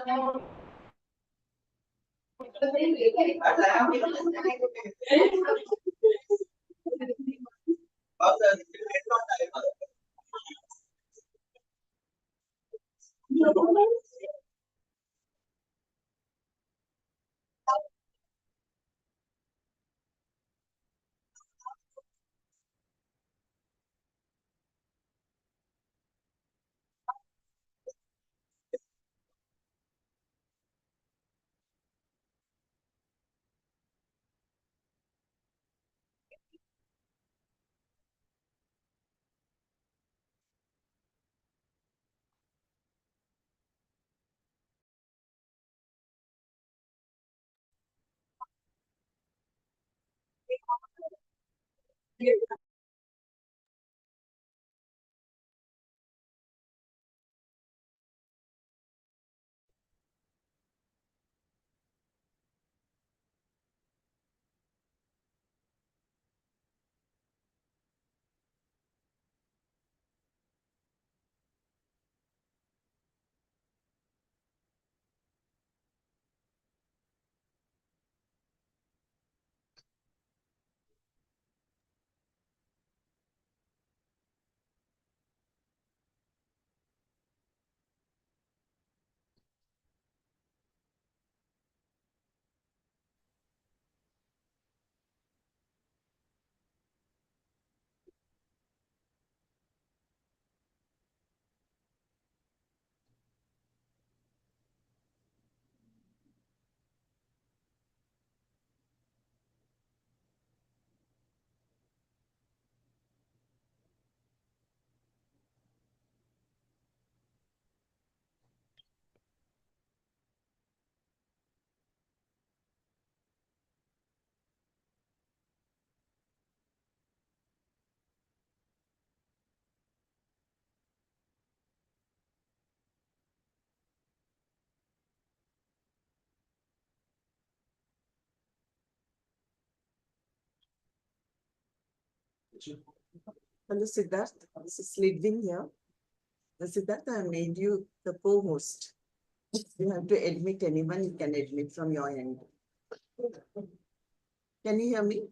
Hello, Siddharth. This is Lidvin here. Siddharth, I made you the co-host. You have to admit anyone you can admit from your end. Can you hear me?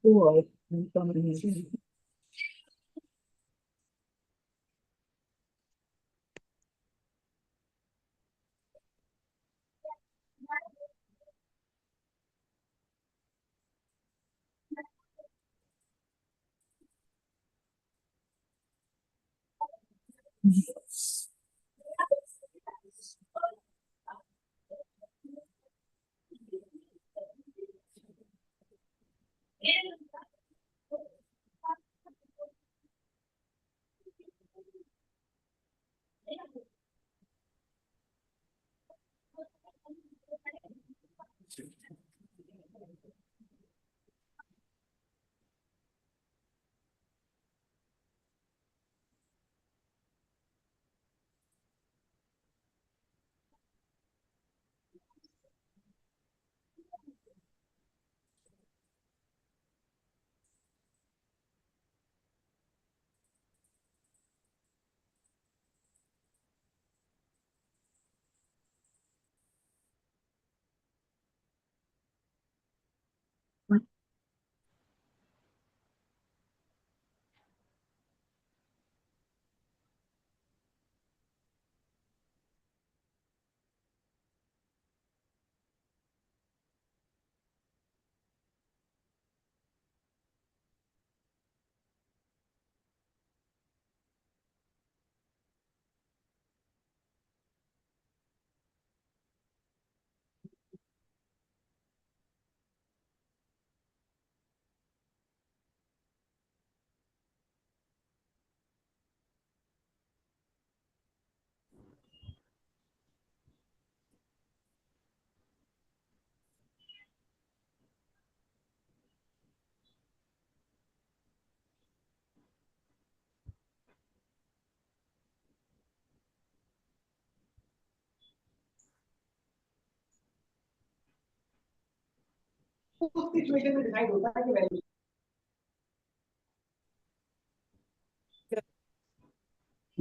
Poi,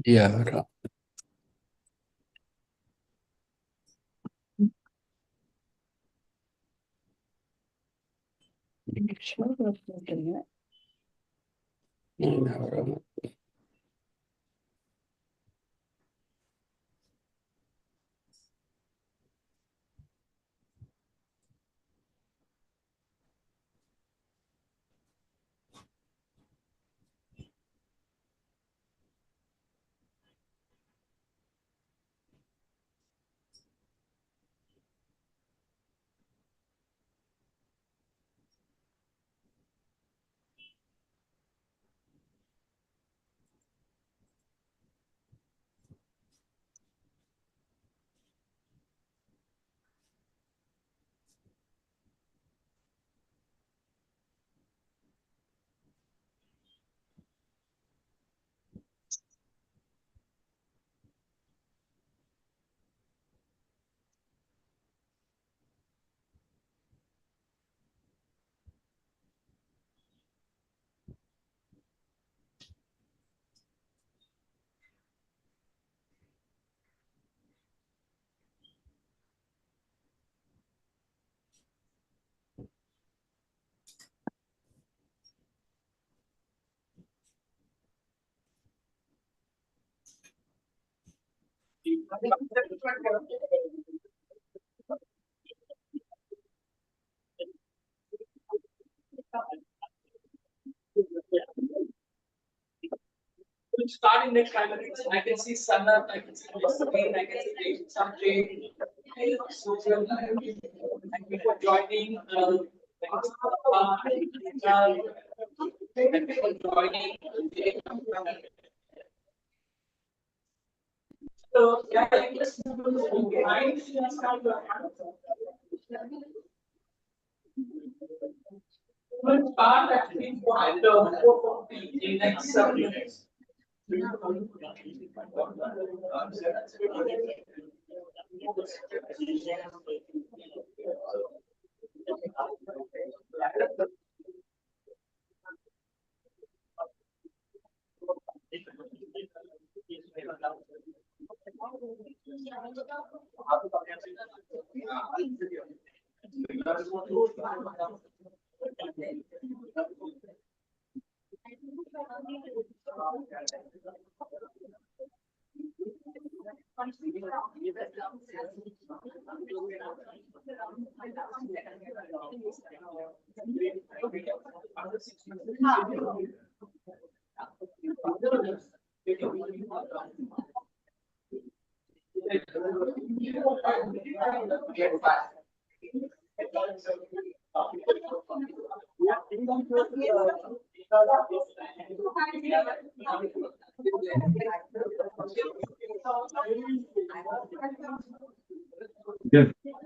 Iya, Ra. Nah, Ra. starting next time, I can see sun up, I can see rain, I can see some rain. Social life. Thank you for joining. Thank you for joining. So, yeah, I just behind. We'll start at 4:40 in next 7 minutes.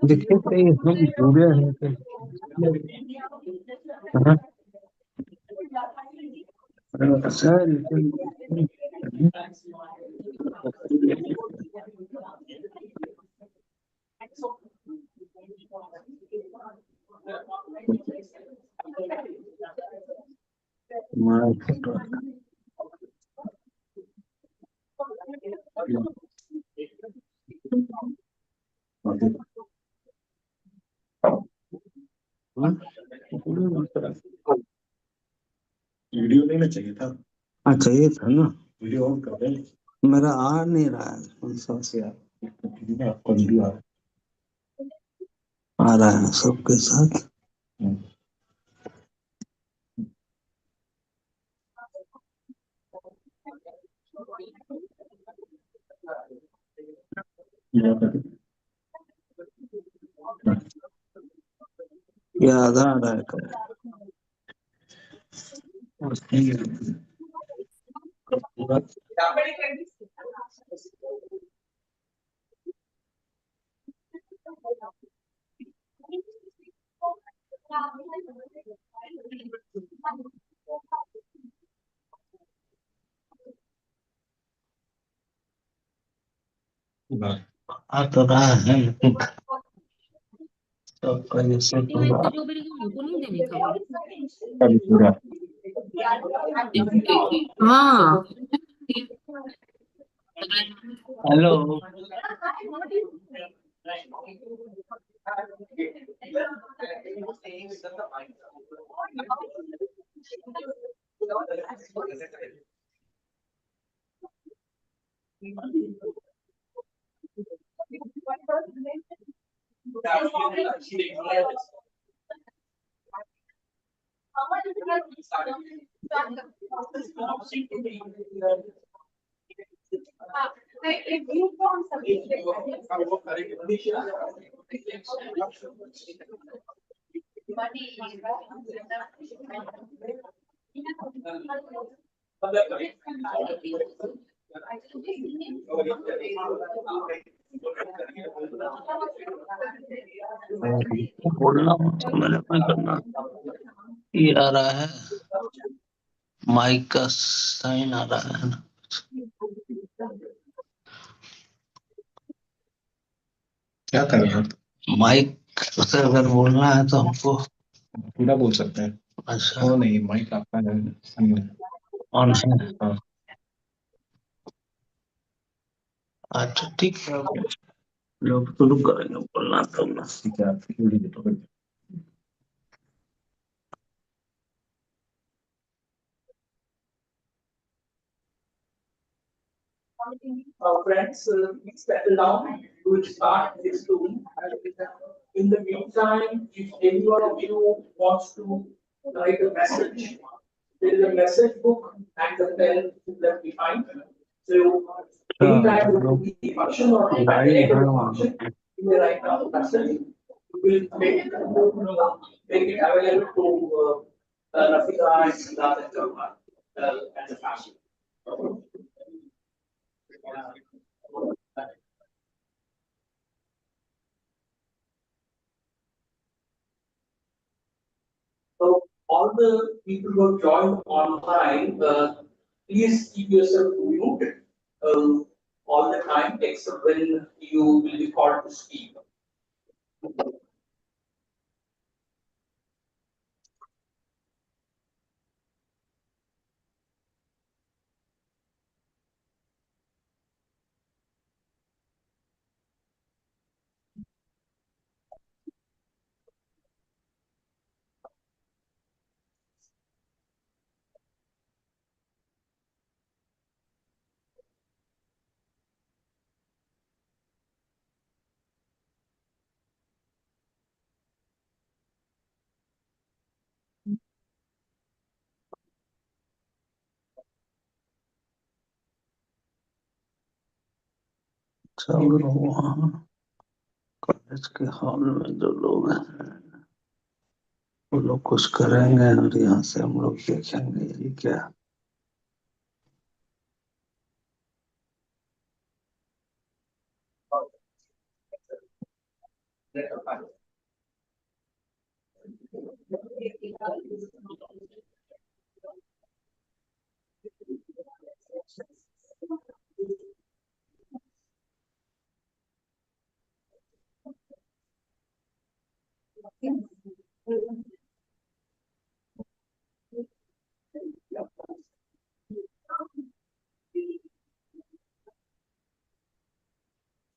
देखिए तो ये हम जुड़े हैं तो हाँ, sir video नहीं ना चाहिए था। हाँ चाहिए था ना, वीडियो ऑन कर दें। मेरा आ नहीं रहा है कौन सा से आपका वीडियो आ रहा है सबके साथ। ये आधा आ रहा है क्या? आ तो रहा है लेकिन सबका जैसे पूरा हाँ हेलो बोलना मैंने मैं करना ये आ रहा है, माइक का साइन आ रहा है ना, क्या कर रहे हैं? माइक से अगर बोलना है तो हमको पूरा बोल सकते हैं। अच्छा वो नहीं, माइक आपका है। ऑन है। हाँ। अच्छा ठीक है, लोग शुरू करेंगे बोलना तो ना। ठीक है, आप वीडियो तो Friends, please settle down. We will start this soon. In the meantime, if any one of you wants to write a message, there is a message book and the pen is left behind. So anytime you will be the function or at the end of the function, you may write down the message. We will make it available to Rafika and Siddharth and Jawahar as a fashion. So all the people who have joined online, please keep yourself muted all the time, except when you will be called to speak. सब लोग वहाँ college के hall में जो लोग हैं वो लोग कुछ करेंगे और यहाँ से हम लोग देखेंगे यही क्या।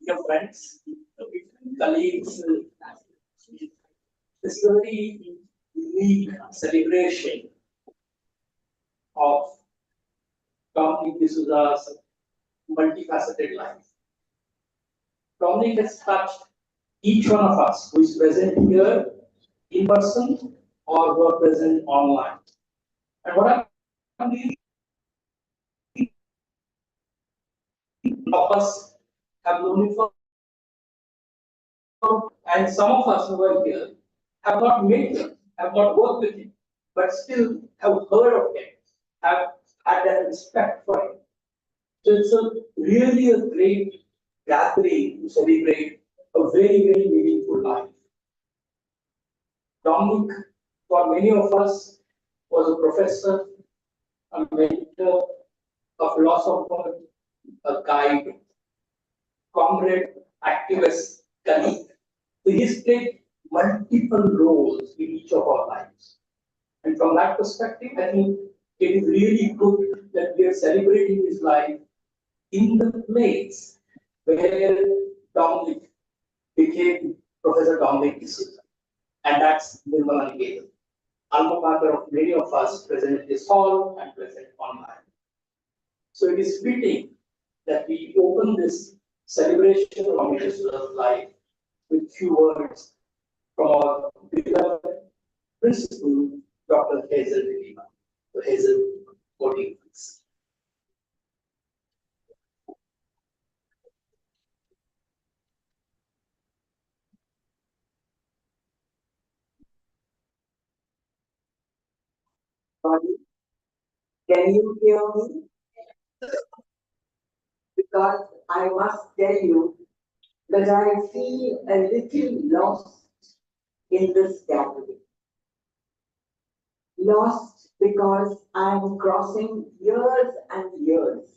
Your friends, colleagues, this is a very unique celebration of Dominic D'Souza's multifaceted life. Dominic has touched each one of us who is present here in person or who are present online. And what I'm really of us have known him for, and some of us who are here have not met him, have not worked with him, but still have heard of him, have had that respect for him. So it's really a great gathering to celebrate a very, very meaningful life. Dominic, for many of us, was a professor, a mentor, a philosopher, a guide, comrade, activist, colleague. So he's played multiple roles in each of our lives. And from that perspective, I think it is really good that we are celebrating his life in the place where Dominic became Professor Dominic D'Souza. And that's Nirmala Niketan, alma mater of many of us present in this hall and present online. So it is fitting that we open this celebration of Mrs. life with few words from our beloved principal, Dr. Hazel Dilima. So Hazel, what do you think? Can you hear me? Because I must tell you that I feel a little lost in this gathering. Lost because I'm crossing years and years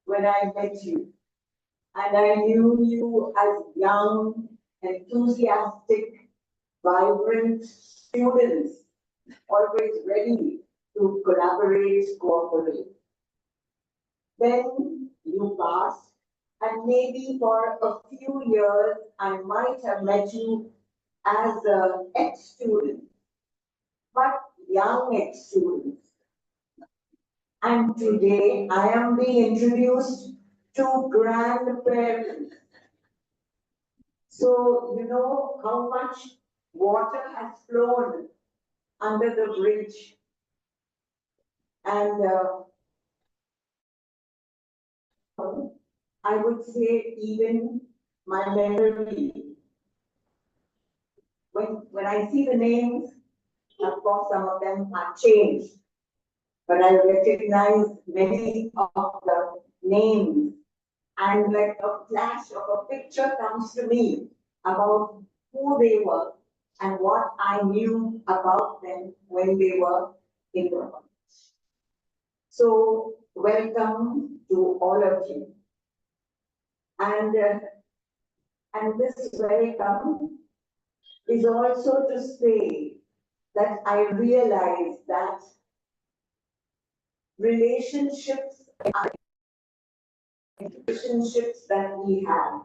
when I met you. And I knew you as young, enthusiastic, vibrant students, always ready to collaborate, cooperate. Then you passed, and maybe for a few years I might have met you as an ex-student, but young ex-students. And today I am being introduced to grandparents. So you know how much water has flown under the bridge. And I would say even my memory. When I see the names, of course, some of them are changed, but I recognize many of the names, and like a flash of a picture comes to me about who they were and what I knew about them when they were in the college. So welcome to all of you. And this welcome is also to say that I realize that relationships that we have.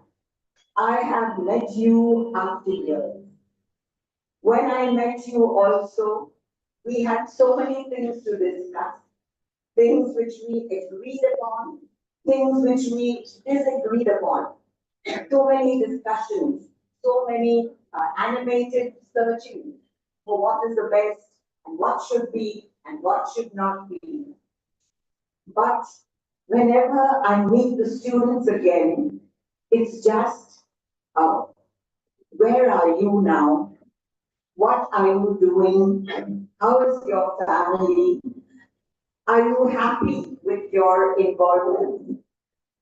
I have met you after years. When I met you also, we had so many things to discuss, things which we agreed upon, things which we disagreed upon. So many discussions, so many animated searching for what is the best and what should be and what should not be. But whenever I meet the students again, It's just, where are you now? What are you doing? How is your family? Are you happy with your involvement?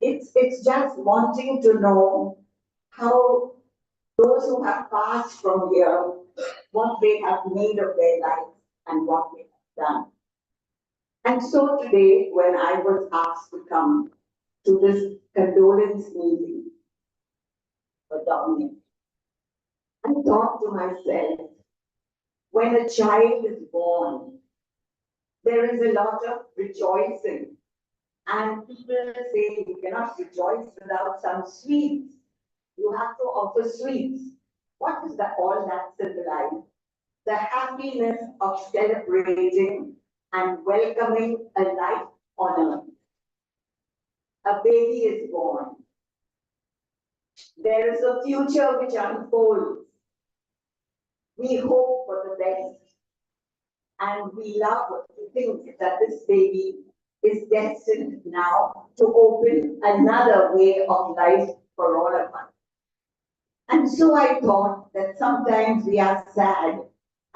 It's just wanting to know how those who have passed from here, what they have made of their lives and what they have done. And so today, when I was asked to come to this condolence meeting for Dominic, I thought to myself, when a child is born, there is a lot of rejoicing. And people say you cannot rejoice without some sweets. You have to offer sweets. What does all that symbolize? The happiness of celebrating and welcoming a life on earth. A baby is born. There is a future which unfolds. We hope for the best. And we love to think that this baby is destined now to open another way of life for all of us. And so I thought that sometimes we are sad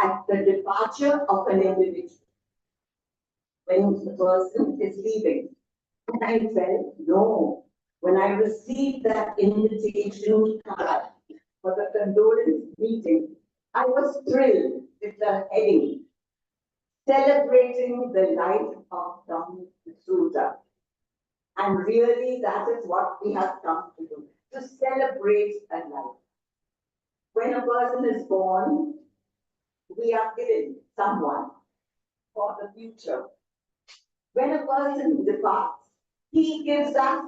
at the departure of an individual when the person is leaving. And I felt, no, when I received that invitation card for the condolence meeting, I was thrilled with the heading, Celebrating the Life of Dominic D'Souza. And really, that is what we have come to do, to celebrate a life. When a person is born, we are given someone for the future. When a person departs, he gives us,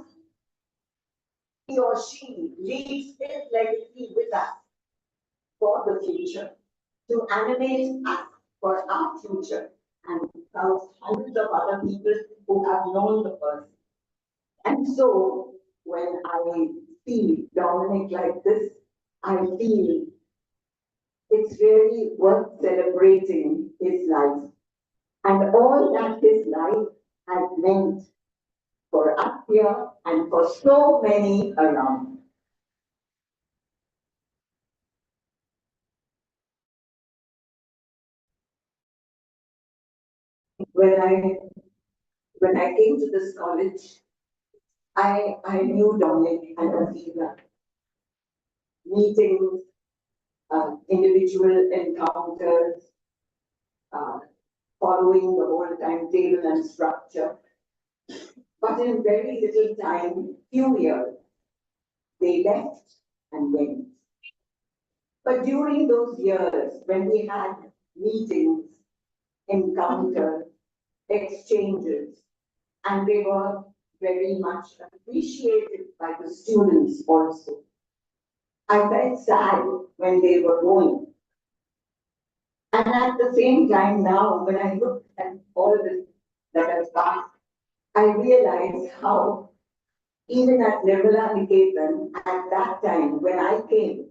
he or she leaves his legacy with us for the future, to animate us for our future, and hundreds of other people who have known the person. And so, when I see Dominic like this, I feel it's really worth celebrating his life and all that his life has meant for us here and for so many around. When I came to this college, I knew Dominic and Aziza, meetings, individual encounters, following the whole timetable and structure. But in very little time, few years, they left and went. But during those years, when we had meetings, encounters, exchanges, and they were very much appreciated by the students also. I felt sad when they were going. And at the same time now, when I look at all this that has passed, I realize how even at Nirmala Niketan, at that time when I came,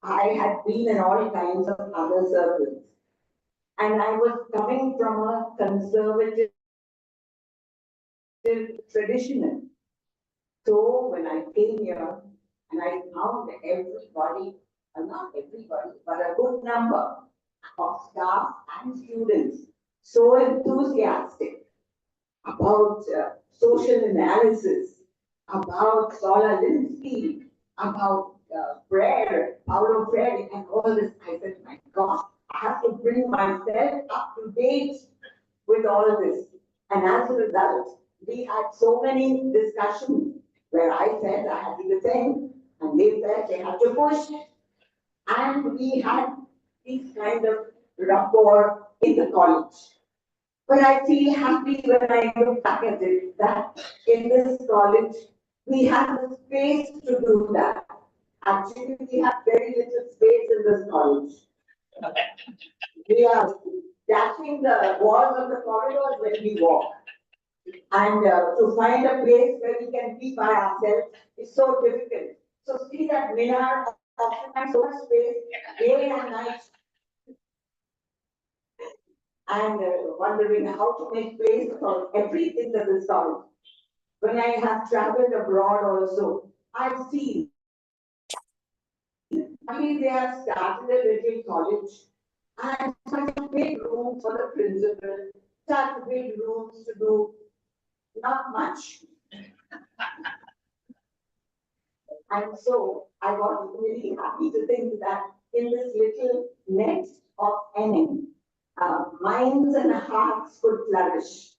I had been in all kinds of other circles. And I was coming from a conservative traditional. So when I came here and I found everybody, not everybody, but a good number of staff and students so enthusiastic about social analysis, about Sola Linsky, about prayer, Paulo Freire, and all this. I said, my God, I have to bring myself up to date with all this. And as a result, we had so many discussions where I felt I had to defend, and they felt they had to push. And we had this kind of rapport in the college. But I feel happy when I look back at it that in this college, we have the space to do that. Actually, we have very little space in this college. We are dashing the walls of the corridors when we walk. And to find a place where we can be by ourselves is so difficult. So see that Minar occupies so much space day and night. And wondering how to make place for everything that is solved. When I have traveled abroad also, I've seen, they have started a little college and such a big room for the principal, such big rooms to do not much. And so I was really happy to think that in this little net of NM, minds and hearts could flourish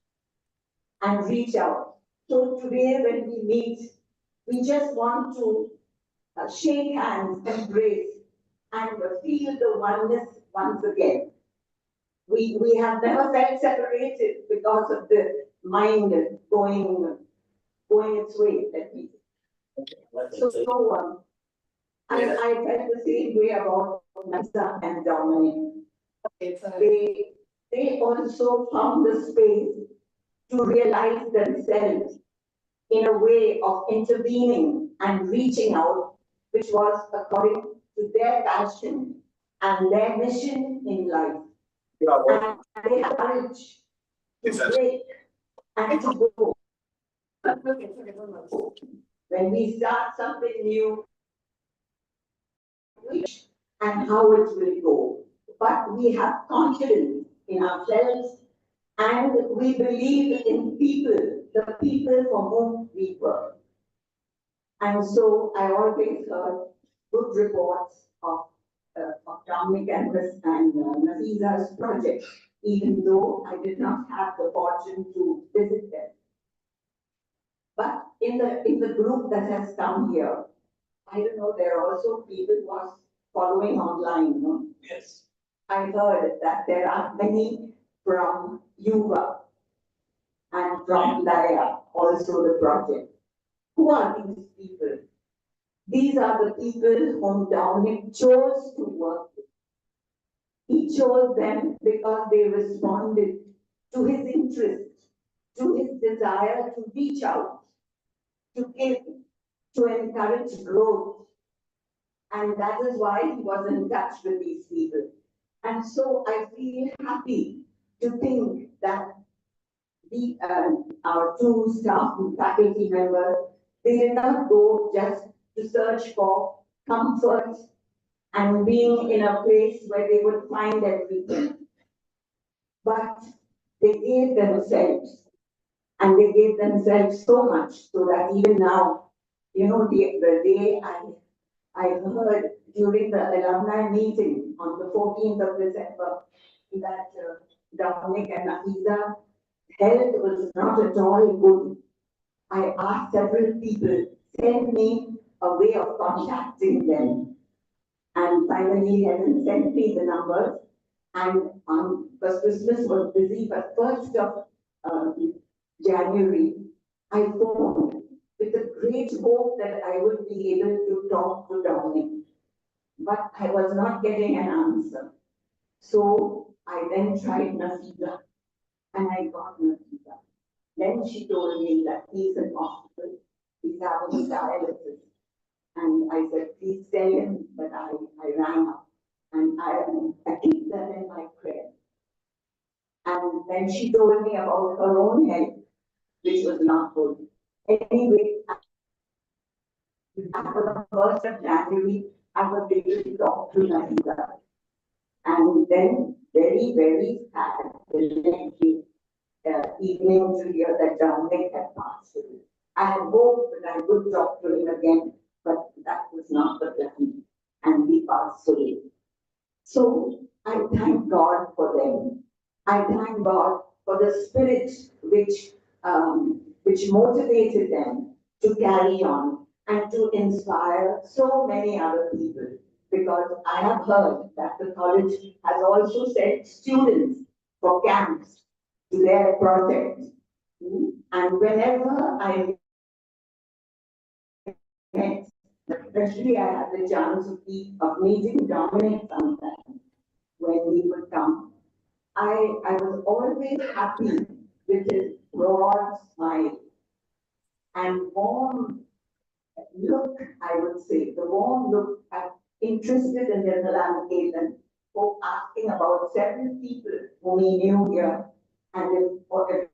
and reach out. So today when we meet, we just want to shake hands, embrace, and feel the oneness once again. We have never felt separated because of the mind going its way, let me say. So I felt the same way about Nasa and Dominic. They also found the space to realize themselves in a way of intervening and reaching out, which was according to their passion and their mission in life. And they have courage to break and to go. When we start something new, which and how it will go. But we have confidence in ourselves and we believe in people, the people for whom we work. And so I always heard good reports of Dominic and Nafiza's project, even though I did not have the fortune to visit them. But in the group that has come here, I don't know, there are also people who are following online, no? Yes. I heard that there are many from Yuva and from Daya, also the project. Who are these people? These are the people whom Dominic chose to work with. He chose them because they responded to his interest, to his desire to reach out, to give, to encourage growth. And that is why he was in touch with these people. And so I feel happy to think that our two staff and faculty members, they did not go just to search for comfort and being in a place where they would find everything. But they gave themselves, and they gave themselves so much so that even now, you know, the day I heard during the alumni meeting on the 14th of December that Dominic and Nafiza health was not at all good. I asked several people, send me a way of contacting them. And finally, Helen sent me the numbers. And because Christmas was busy, but 1st of January, I phoned with the great hope that I would be able to talk to Dominic. But I was not getting an answer. So I then tried Nafiza, and I got Nafiza. Then she told me that he's in hospital, he's having dialysis. And I said, please tell him that I rang up. And I keep that in my prayer. And then she told me about her own health, which was not good. Anyway, after the 1st of January, I was able to talk to Nafiza. And then very, very sad, the next week, evening to hear that Dominic had passed away. I had hoped that I would talk to him again, but that was not the plan, and he passed away. So I thank God for them. I thank God for the spirit which motivated them to carry on and to inspire so many other people. Because I have heard that the college has also sent students for camps to their project. And whenever I met, especially I had the chance of meeting Dominic sometimes when he would come, I was always happy with his broad smile and warm look, I would say, the warm look at interested in their Nirmala for asking about several people whom he knew here and for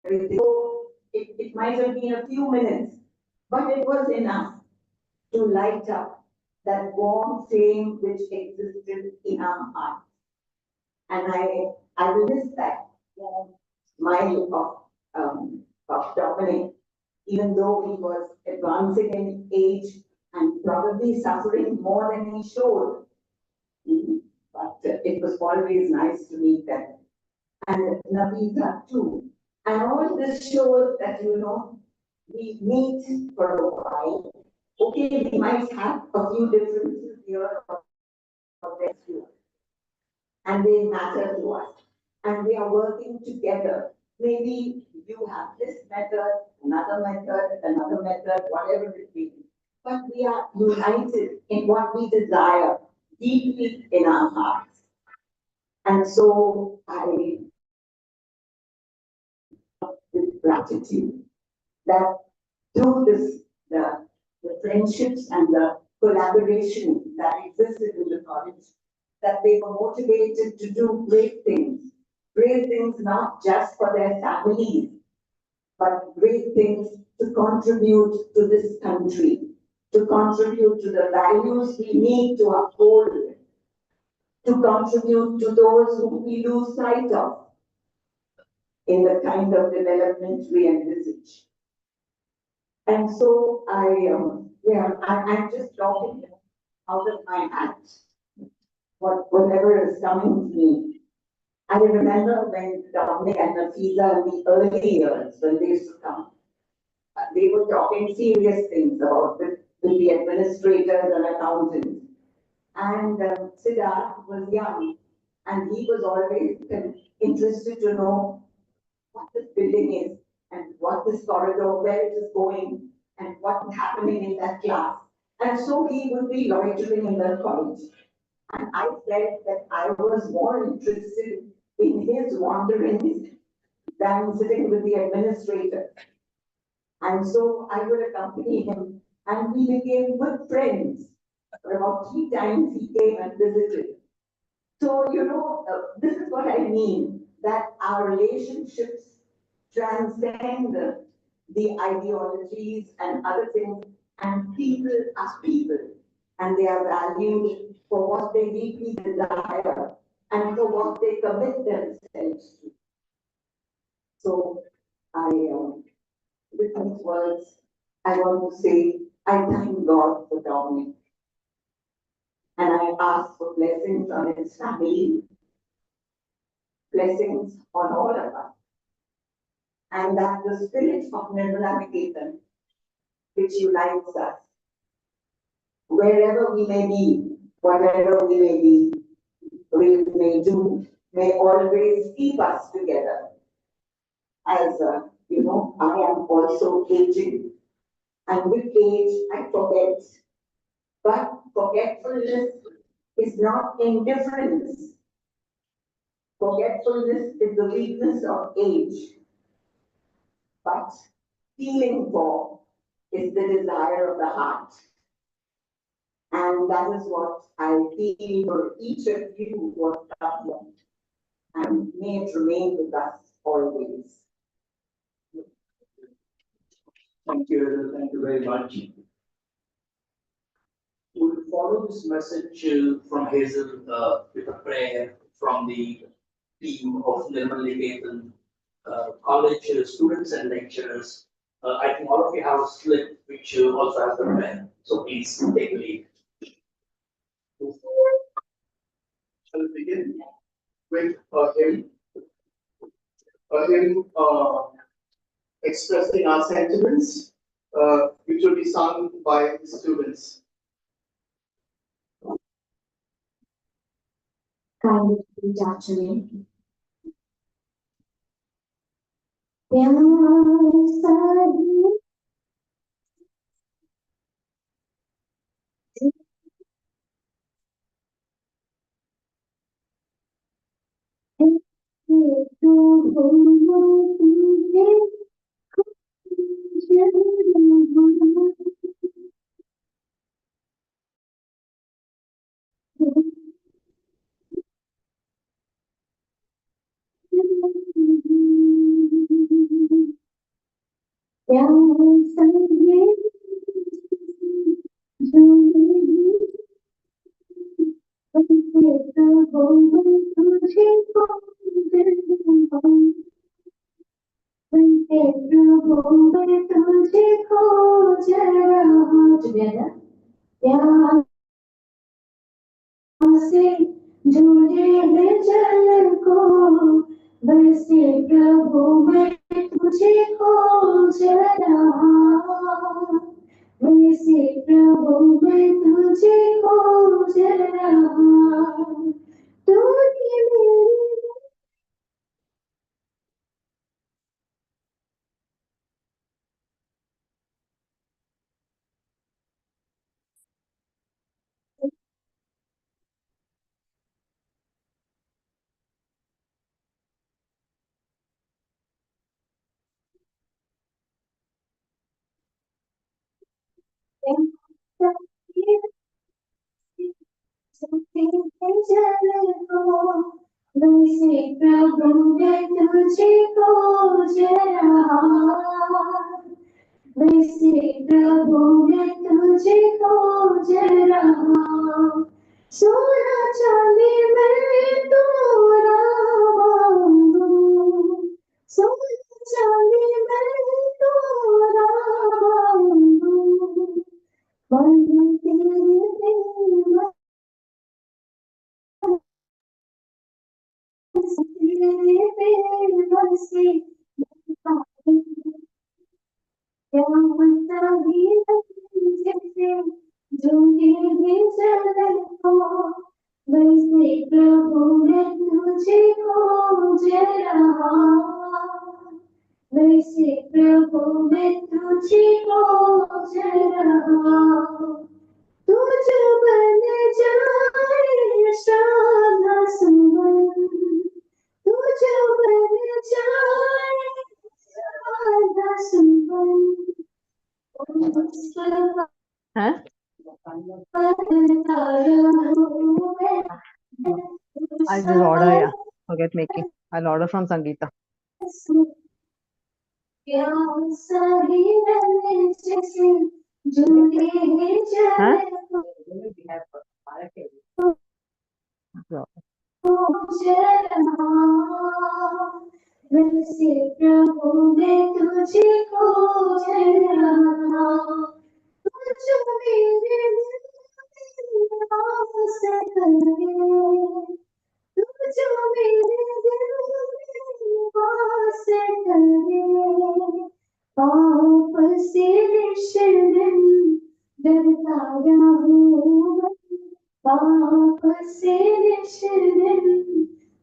everything. So it might have been a few minutes, but it was enough to light up that warm flame which existed in our hearts. And I will miss that warm smile of Dominic, even though he was advancing in age and probably suffering more than he showed. But it was always nice to meet them. And Navita too. And all this shows that, we meet for a while. Okay, we might have a few differences here or there too, and they matter to us. And we are working together. Maybe you have this method, another method, whatever it be. But we are united in what we desire deeply in our hearts. And so I, with gratitude, that through this, the friendships and the collaboration that existed in the college, that they were motivated to do great things not just for their families, but great things to contribute to this country, to contribute to the values we need to uphold, to contribute to those whom we lose sight of in the kind of development we envisage. And so I'm just talking out of my hat, whatever is coming to me. I remember when Dominic and D'Souza in the early years, when they used to come, they were talking serious things about with the administrators and accountants. And Siddharth was young, and he was always interested to know what this building is and what this corridor, where it is going, and what is happening in that class. And so he would be loitering in the college. And I felt that I was more interested in his wanderings than sitting with the administrator. And so I would accompany him, and we became good friends. About 3 times he came and visited. So, this is what I mean, that our relationships transcend the ideologies and other things, and people are people, and they are valued for what they deeply desire and for what they commit themselves to. So, with these words, I want to say, I thank God for Dominic, and I ask for blessings on his family, blessings on all of us, and that the spirit of Nirmala Niketan, which unites us, wherever we may be, whatever we may do, may always keep us together. As I am also aging, and with age I forget, but forgetfulness is not indifference. Forgetfulness is the weakness of age, but feeling for is the desire of the heart. And that is what I feel for each of you who are come, and may it remain with us always. Thank you very much. We'll follow this message from Hazel with a prayer from the team of Nirmal Niketan college students and lecturers. I think all of you have a slip which also has the prayer. So please take the lead. Shall we begin with hymn expressing our sentiments, which will be sung by the students. Kind reach out to me. Together. Yeah. से जुड़े हैं जल को वैसे प्रभु मैं तुझे खोज रहा वैसे प्रभु मैं तुझे खोज रहा तू ही मेरी वैसे प्रभु मैं तुझे खोज रहा वैसे प्रभु मैं तुझे खोज रहा सोना चांदी मैं तोरा मांगू सोना चांदी मैं तोरा मांगू वही तेरे प्रेम तेरे प्रेम से वैसे प्रभु मैं तुझे खोज रहा वैसे प्रभु मैं तुझे खोज रहा तुझ बन जाए शादा सुमन तुझ बन जाए शादा सुमन Huh? I will order, yeah. Forget making. I'll order from Sangeeta. Huh? वैसे प्रभु मैं तुझे खोज रहा तुझ मेरे से करे तुझ मेरे से करे पाप से निश्चिंत डरता रहूं पाप से निश्चिंत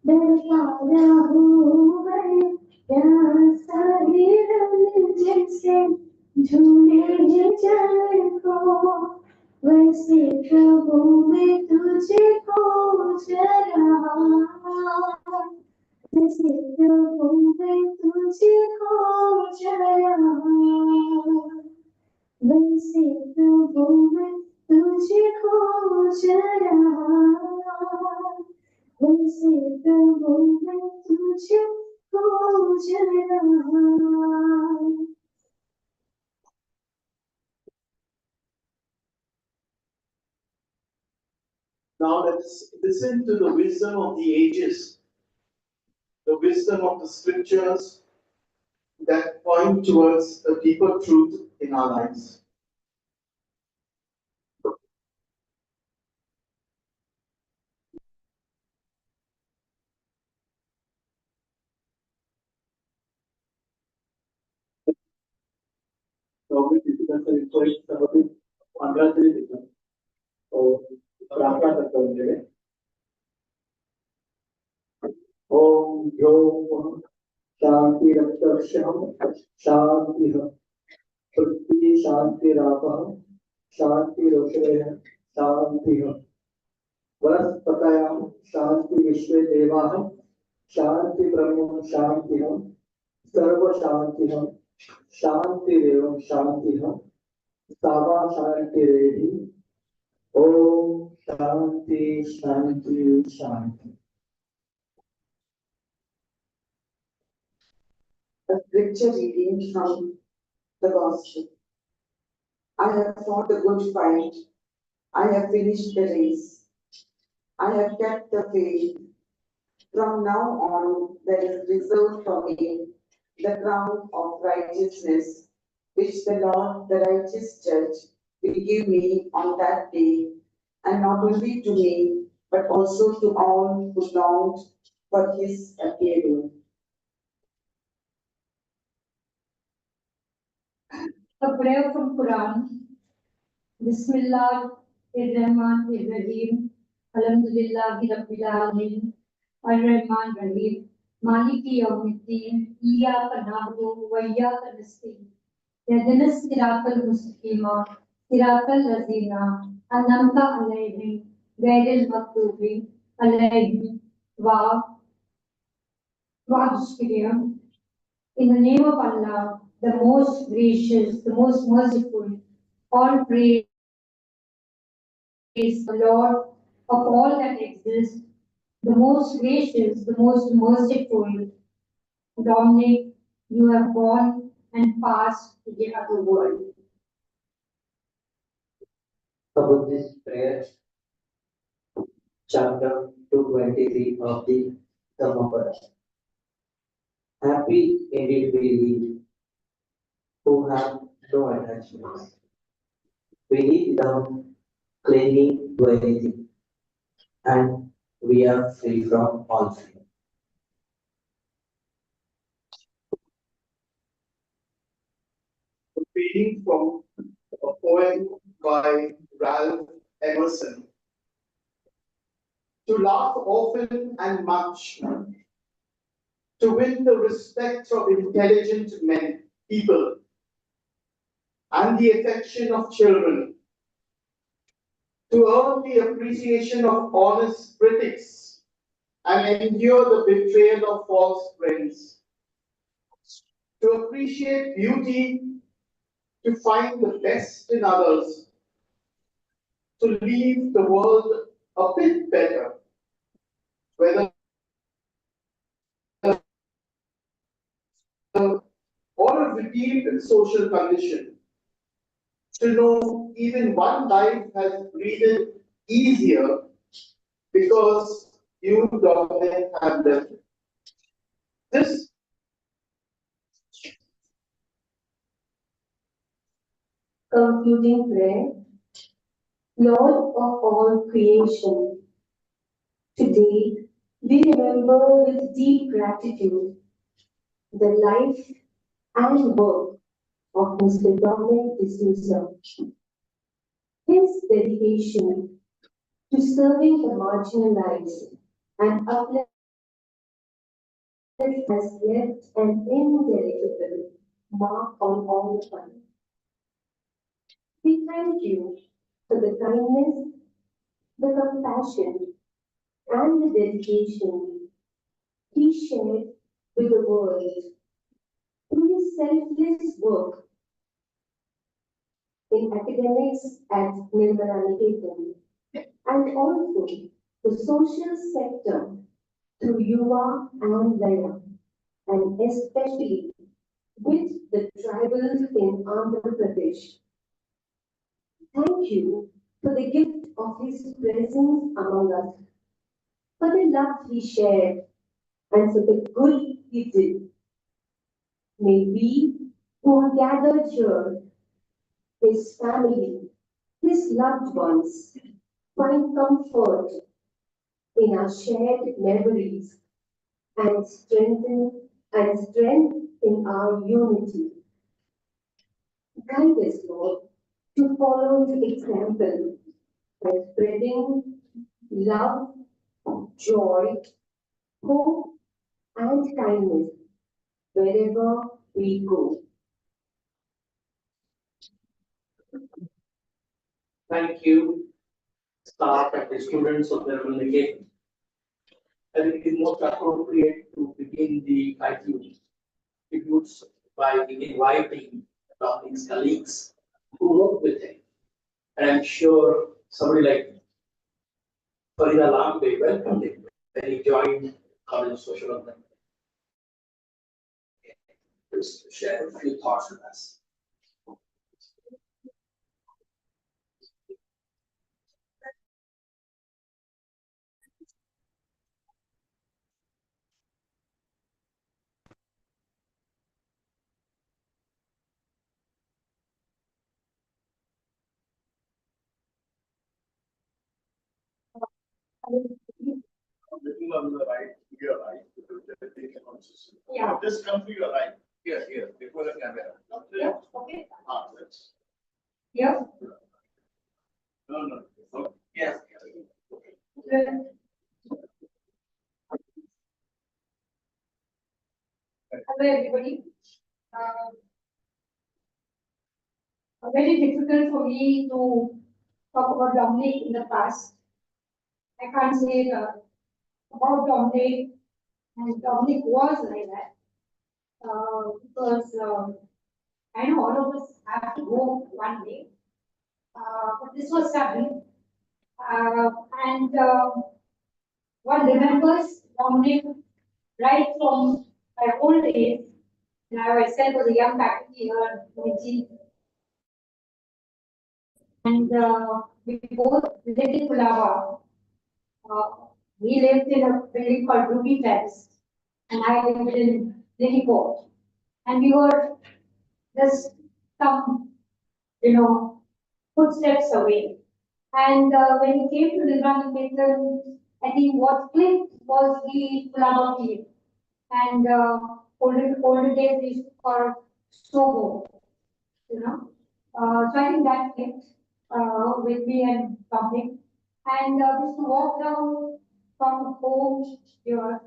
डरता रहूं मैं सारी जैसे झूले जल को वैसे प्रभु मैं तुझे खोज रहा वैसे प्रभु मैं तुझे खोज रहा वैसे प्रभु मैं तुझे खोज रहा वैसे प्रभु मैं तुझे खोज रहा Now let's listen to the wisdom of the ages, the wisdom of the scriptures that point towards a deeper truth in our lives. Dominic D'Souza request somebody under the or Rama the Om Yom Shanti Raksham Shanti Prithvi Shanti Rapa Shanti Roshaya Shanti Vanaspatayam Shanti Vishwe Devaham Shanti Brahma Shanti Sarva Shanti Shanti Devam Shanti Sava Shanti Rehi Om Shanti Shanti Shanti. A scripture reading from the Gospel. I have fought a good fight. I have finished the race. I have kept the faith. From now on, there is reserved for me the crown of righteousness, which the Lord, the righteous judge, will give me on that day, and not only to me, but also to all who longed for his appearing. A prayer from Quran. Bismillah ar-Rahman ar-Rahim. Alhamdulillahi Rabbil Alamin. Ar-Rahman Rahim. Maliki Yawmiddin. Iyyaka na'budu wa iyyaka nasta'in. اهدنا الصراط المستقيم صراط الذين أنعمت عليهم غير المغضوب عليهم وعليهم. In the name of Allah, the most gracious, the most merciful, all praise the Lord of all that exists, the most gracious, the most merciful. Dominic, you have gone and passed to the other world. A Buddhist prayer, chapter 223 of the Dhammapada. Happy indeed we live, who have no attachments. We live without clinging to anything, and we are free from all fear. Reading from a poem by Ralph Emerson. To laugh often and much, to win the respect of intelligent men, people, and the affection of children, to earn the appreciation of honest critics, and endure the betrayal of false friends, to appreciate beauty, to find the best in others, to leave the world a bit better, whether or a redeemed social condition, to know even one life has breathed easier because you, Dominic, have lived. This Concluding prayer. Lord of all creation, today we remember with deep gratitude the life and work of Mr. Dominic D'Souza. His dedication to serving the marginalized and uplifted has left an indelible mark on all of us. We thank you for the kindness, the compassion, and the dedication he shared with the world through his selfless work in academics at Nirmala and also the social sector through Yuva and Laya, and especially with the tribals in Andhra Pradesh. Thank you for the gift of his presence among us, for the love he shared, and for the good he did. May we who are gathered here, his family, his loved ones, find comfort in our shared memories and strength in our unity. Guide us, Lord, to follow the example by spreading love, joy, hope, and kindness wherever we go. Thank you, staff and the students of the communication. I think it is most appropriate to begin the tributes by inviting Dominic's colleagues who work with him. And I'm sure somebody like Farida Lambe welcomed him when he joined College of Social Work. Just to share a few thoughts with us. Looking on the right, your right, because they can also see. Yeah. Just come to your right, here, before the camera. Yeah, okay. That's. Yeah. No. Yes. Hello, everybody. Very difficult for me to talk about Dominic in the past. I can't say about Dominic, and Dominic was like that. Because I know all of us have to go one day. But this was sudden. And one remembers Dominic right from my old days. And I myself was a young faculty here in UG. And we both lived in Kulava. We lived in a building called Ruby Terrace, and I lived in Lilyport. And we were just some, footsteps away. And when he came to Remembrance, I think what clicked was the Kulava field. And older days we used to call Soho, so I think that clicked with me and Dominic. And just to walk down from home here,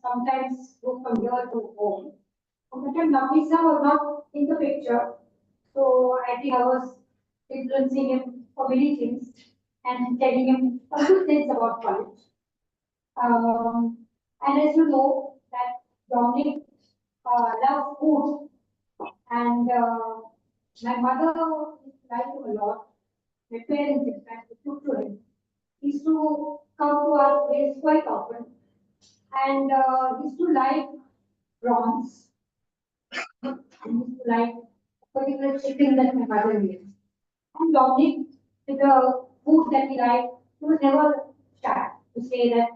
sometimes go from here to home. At the time, Nafisa was not in the picture, so I think I was influencing him for many things and telling him a few things about college. And as you know, that Dominic loves food, and my mother liked him a lot. My parents, in fact, took to him. He used to come to our place quite often, and he used to like prawns. He used to like particular chicken that my mother made. And Dominic, with the food that he liked, he was never shy to say that,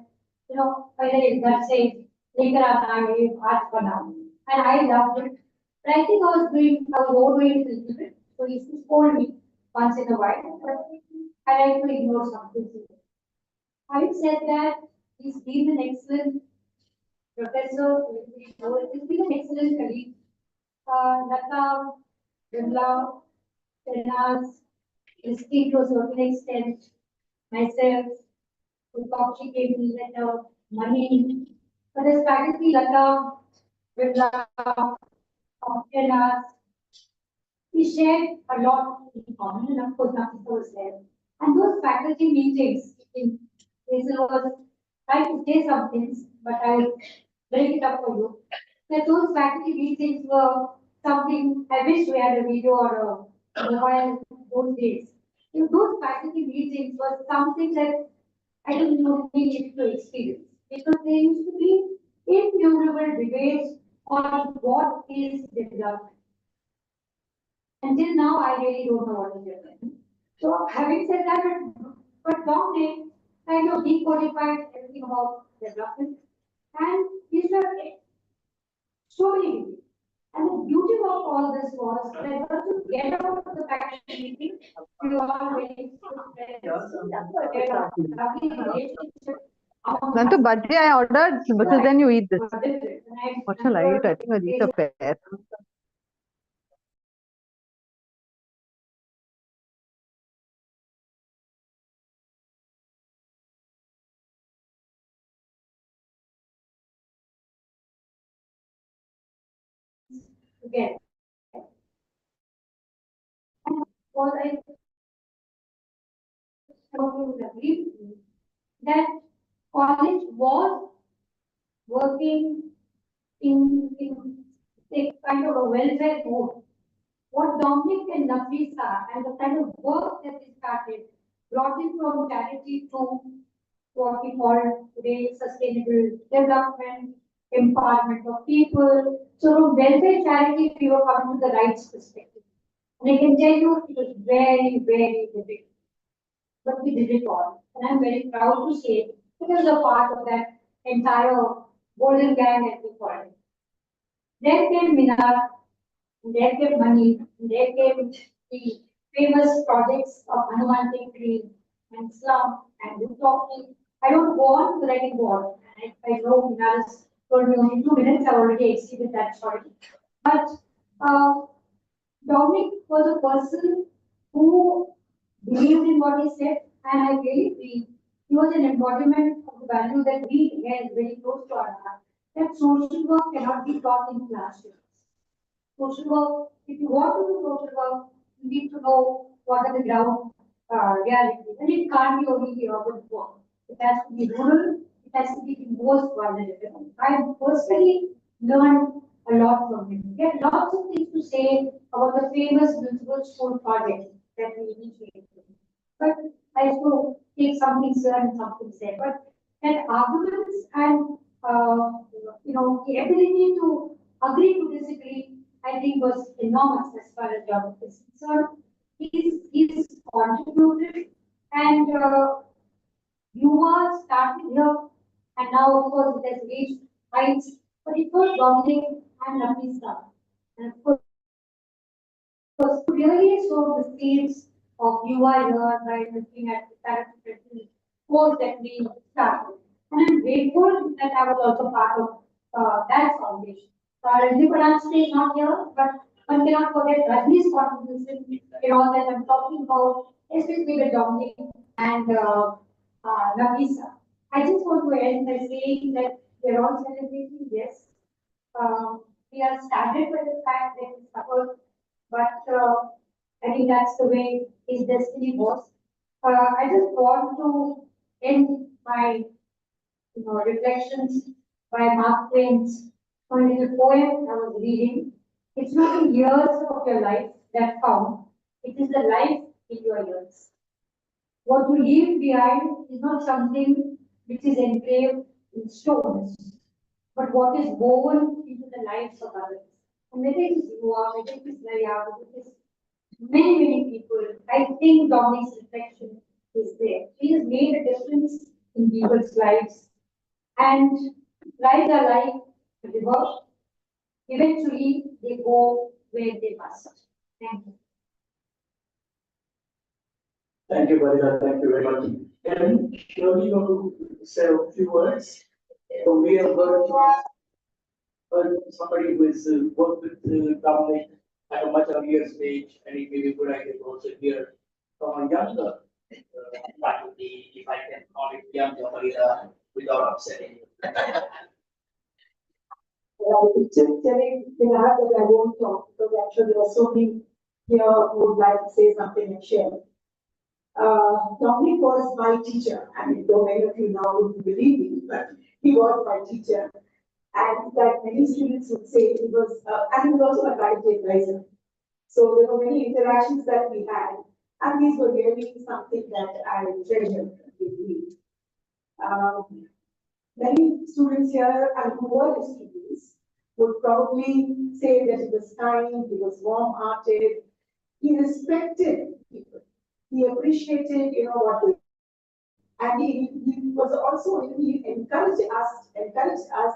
पहले एक घर से लेकर आता है आज बनाओ. And I loved it. But I think I was overdoing it a little bit. So he used to scold me once in a while, but I like to ignore something. Having said that, he's been an excellent professor, he's been an excellent colleague. Lata, Vimla, Tenaz, Christine to a certain extent, myself, Upakshi gave me letter, money. But as faculty, Lata, Vimla, Tenaz, we shared a lot in common, and of course, Nafisa was there. And those faculty meetings, Hazel was trying to say some things, but I will break it up for you. That those faculty meetings were something I wish we had a video or a mobile those days. Those faculty meetings were something that I didn't know we needed to experience, because there used to be innumerable debates on what is development. Until now, I really don't know what is development. So having said that, but Dominic kind of decodified everything about development, and these are so many. And the beauty of all this was that once you get out of the faculty meeting, you are very Nantu bhaji I ordered, but then you eat this. What shall I eat? I think I'll eat a pear. Again. Was I agree that college was working in a kind of a welfare mode. What Dominic and Nafisa and the kind of work that they started brought in from charity to what we call today sustainable development, empowerment of people. So from welfare charity, we were coming to the rights perspective. And I can tell you, it was very, very difficult. But we did it all. And I'm very proud to say it was a part of that entire golden gang that we call it. Then came Minar, there came money, there came the famous projects of Hanuman Tree and slum and Utopia. I don't go on because I can go on. I know Vinala's told me only 2 minutes, I already exceeded that, sorry. But Dominic was a person who believed in what he said, and I really believe he was an embodiment of the value that we held very close to our heart, that social work cannot be taught in classrooms. Social work, if you want to do social work, you need to know what are the ground realities. And it can't be only the urban work. It has to be rural, it has to be the most vulnerable. I personally learned a lot from him. He had lots of things to say about the famous municipal school project that we initiated. But I used to take something here and something there. But that arguments and the ability to agree to disagree, I think was enormous as far as Dominic is concerned. He's contributed and you are starting here and now of course it has reached heights, but it was Dominic and Nafisa. And of course, really show the seeds of you are here by looking at the character course that we started. And I'm grateful that I was also part of that foundation. Rajni Paranjali is not here, but one cannot forget Rajni's contribution in all that I'm talking about, especially with Dominic and Nafisa. I just want to end by saying that we're all celebrating, yes. We are saddened by the fact that he suffered, but I think that's the way his destiny was. I just want to end my reflections by Mark Twain's one little poem I was reading. It's not the years of your life that count, it is the life in your years. What you leave behind is not something which is engraved in stones, but what is woven into the lives of others. And whether it is you or whether it is Laya, whether it is many people, I think Dominic's reflection is there. He has made a difference in people's lives. And lives are like a river. Eventually, they go where they must. Thank you. Thank you, Varida. Thank you very much. And surely you want to say a few words. So we have heard somebody who has worked with Dominic at a much earlier stage, and it may be a good idea to also hear from a younger faculty, if I can call it younger Varida, without upsetting you. Just telling Vinod that I won't talk because I'm sure there are so many here who would like to say something and share. Dominic was my teacher. I mean, though many of you now wouldn't believe me, but he was my teacher. And like many students would say, he was, and he was also a guided advisor. So there were many interactions that we had, and these were really something that I treasured deeply. Many students here and who were his students would probably say that he was kind, he was warm-hearted, he respected people, he appreciated, what they, and he was also, he encouraged us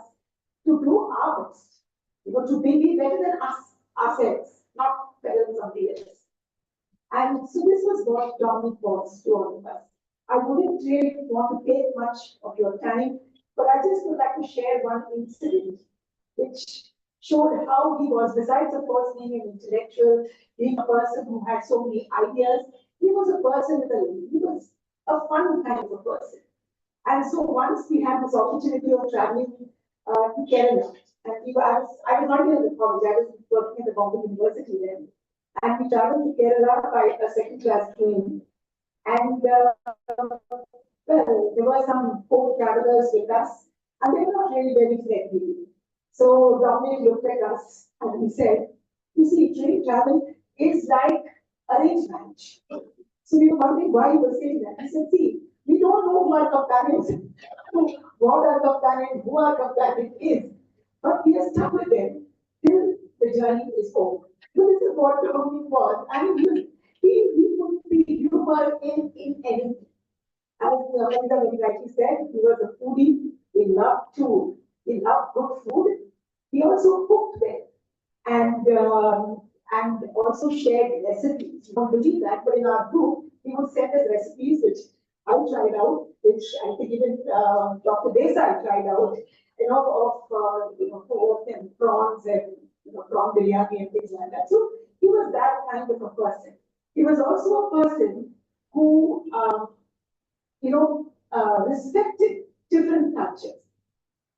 to do our best, to be better than ourselves, not better than somebody else. And so this was what Dominic was to all of us. I wouldn't really want to take much of your time, but I just would like to share one incident which showed how he was, besides of course being an intellectual, being a person who had so many ideas, he was a person he was a fun kind of a person. And so once we had this opportunity of traveling to Kerala, and I was not here at the college, I was working at the Bombay University then. And we traveled to Kerala by a second class train. And well, there were some co-travelers with us, and they were not really very friendly. So Dominic looked at us and he said, you see, train travel is like arranged marriage. So we were wondering why he was saying that. He said, see, we don't know who our companions, what our companion, who our companion is, but we are stuck with them till the journey is over. So this is what Dominic was. I mean, he would be humor in anything. As Varida very rightly said, he was a foodie. He loved good food. He also cooked well and also shared recipes. You don't believe that, but in our group, he would send us recipes which I tried out. which I think even Dr. Desai tried out, pork and prawns and prawn biryani and things like that. So he was that kind of a person. He was also a person who, respected different cultures,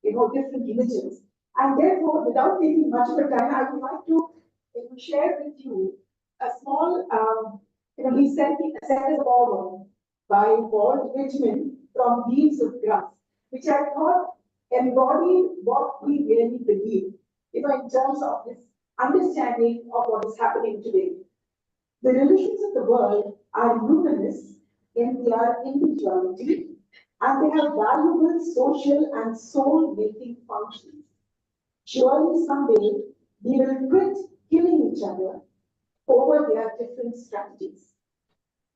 different religions. And therefore, without taking much of a time, I would like to share with you a small, he sent us a poem by Walt Whitman from Leaves of Grass, which I thought embodied what we really believe, in terms of this understanding of what is happening today. The religions of the world are humanist in their individuality, and they have valuable social and soul-making functions. Surely someday we will quit killing each other over their different strategies.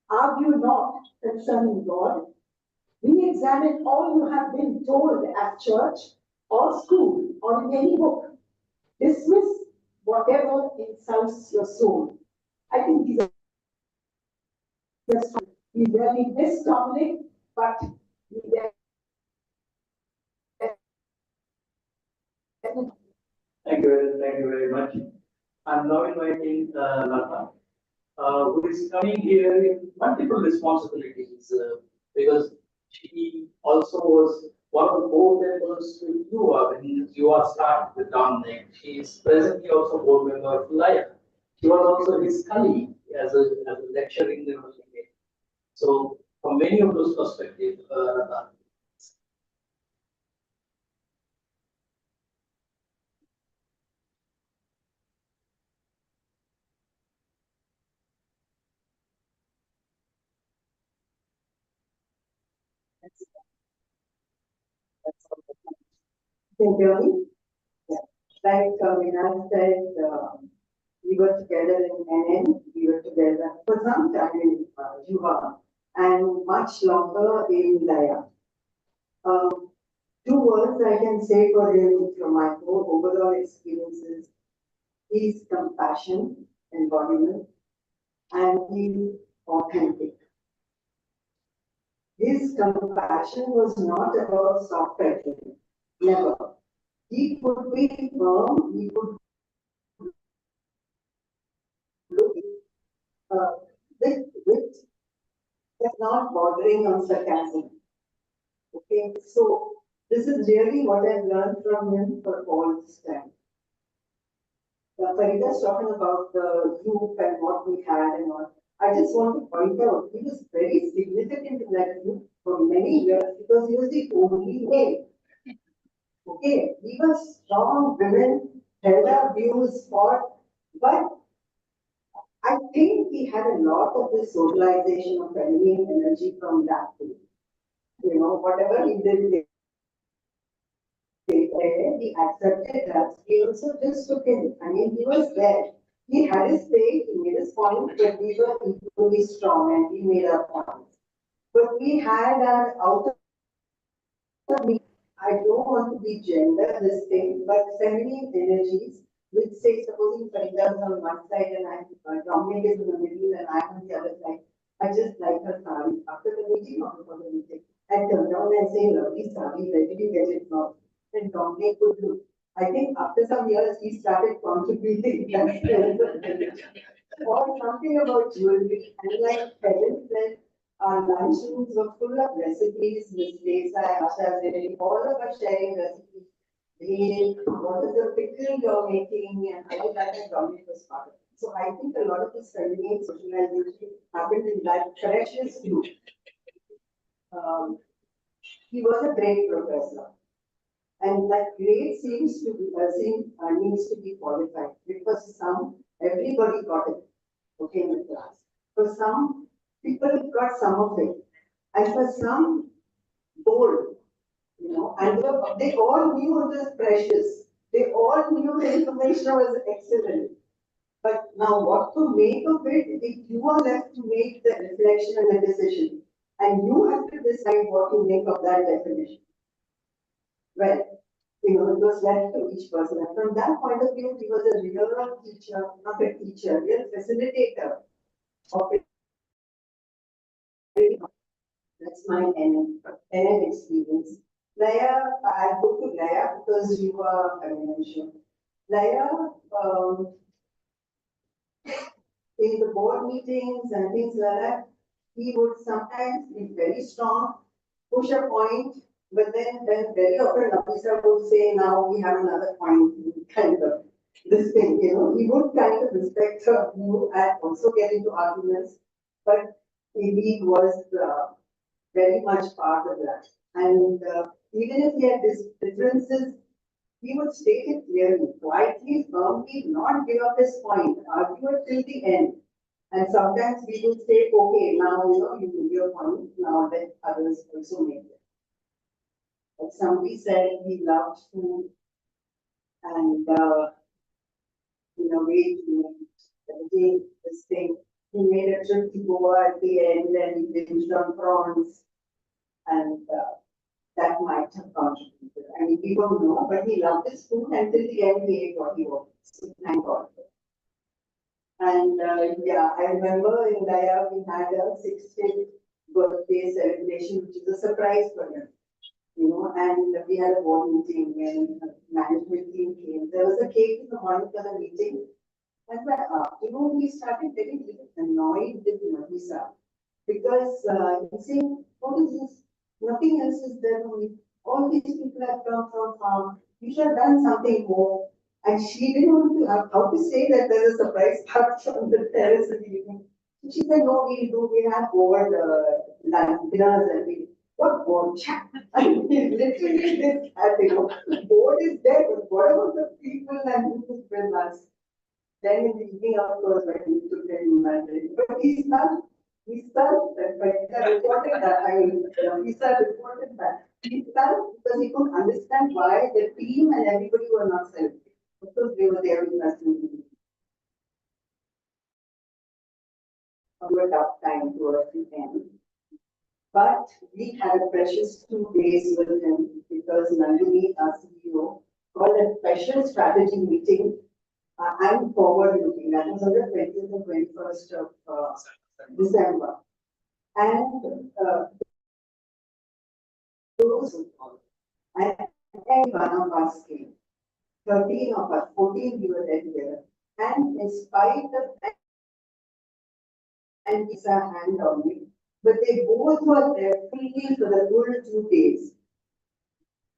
Argue not concerning God. Re-examine all you have been told at church or school or in any book. Dismiss whatever insults your soul. I think these are we really miss Dominic, but we Thank you very much. I'm now inviting Lata, who is coming here in multiple responsibilities because she also was one of the board members with UA when UA started with Dominic. She is presently also board member of LIA. She was also his colleague as a lecturer in the university. So from many of those perspectives, can hear me? Yeah. Like Vinay said, we were together in NN, we were together for some time in Juha, and much longer in Laya. Two words I can say for him from my overall experiences is compassion, embodiment, and he's authentic. His compassion was not about soft petting, never. He could be firm, he could look with that's not bordering on sarcasm. Okay, so this is really what I've learned from him for all this time. Farida's talking about the group and what we had and all. I just want to point out he was very significant in that group for many years because he was the only male. Okay, we were strong women, held our views, fought, but I think he had a lot of this socialization of feminine energy from that too. Whatever he did, he accepted that. He also just took it. I mean, he was there. He had his say, he made his point, but we were equally strong and we made our points. But we had our outer, I don't want to be gender this thing, but feminine energies, which say, supposing Farida is on one side and Dominic is in the middle and I'm on the other side. I just like her sari after the meeting or before the meeting. I turned around and say, lovely sari, where did you get it from? And Dominic would look. I think after some years he started contributing or something about jewelry. And like Helen said, our luncheons were full of recipes, Miss Lisa, Asha, Zeri, all of us sharing recipes. Hey, what is the pickle you're making? And all that and Dominic was part of it. So I think a lot of this feminine socialization happened in that freshness too. He was a great professor. And that grade seems to be, needs to be qualified because everybody got it, okay, in the class. For some, people got some of it. And for some, gold, and they all knew it was precious. They all knew the information was excellent. But now what to make of it, if you are left to make the reflection and the decision, and you have to decide what to make of that definition. Well, it was left to each person. And from that point of view, he was a real teacher, not a teacher, real facilitator of it. That's my NN experience. Laya, I go to Laya because you are mentioned. Laya, in the board meetings and things like that, he would sometimes be very strong, push a point, but then very often officer would say, now we have another point, kind of this thing, he would kind of respect you and also get into arguments, but he was very much part of that. And even if he had differences, he would state it clearly, quietly, firmly, not give up his point, argue it till the end. And sometimes we would say, okay, now you give your point, now let others also make it. Like somebody said he loved food and in a way to make this thing. He made a trip to Goa at the end and he binged on prawns and that might have contributed. I mean, we don't know, but he loved his food until the end he ate what he wanted. So thank God. And yeah, I remember in Gaya we had a 60th birthday celebration, which is a surprise for him. And we had a board meeting and management team came. There was a cake in the morning for the meeting. And by afternoon, we started getting a little annoyed with Nafisa because he's saying, what is this? Nothing else is there for me. All these people have come from farm. You should have done something more. And she didn't want to have how to say that there's a surprise party on the terrace in the evening. She said, no, we have board dinners and we, what board? I mean, literally this, board is there, but what about the people and who is with us? Then in the evening, of course, when we took him, but he's not, but he reported that, reported that. He felt because he couldn't understand why the team and everybody were not celebrating. Of course, they were there with us in a tough time towards the end. But we had a precious 2 days with him because Nandini, our CEO, called a special strategy meeting. I'm forward looking. That was on the 20th and 21st of December. And those and every one of us came. 13 of us, 14 we were there together. And in spite of that, and it's a hand on me, but they both were there fully for the full 2 days.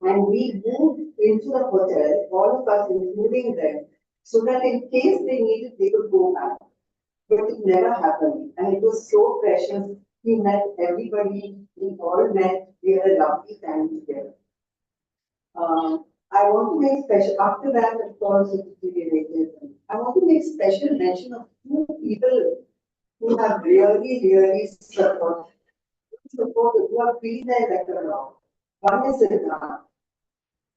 And we moved into the hotel, all of us, including them, so that in case they needed, they could go back. But it never happened. And it was so precious. We met everybody, we all met, we had a lovely time together. I want to make special, after that, of course, it's related. I want to make special mention of 2 people who have really supported, who have been there like around. One is Siddharth.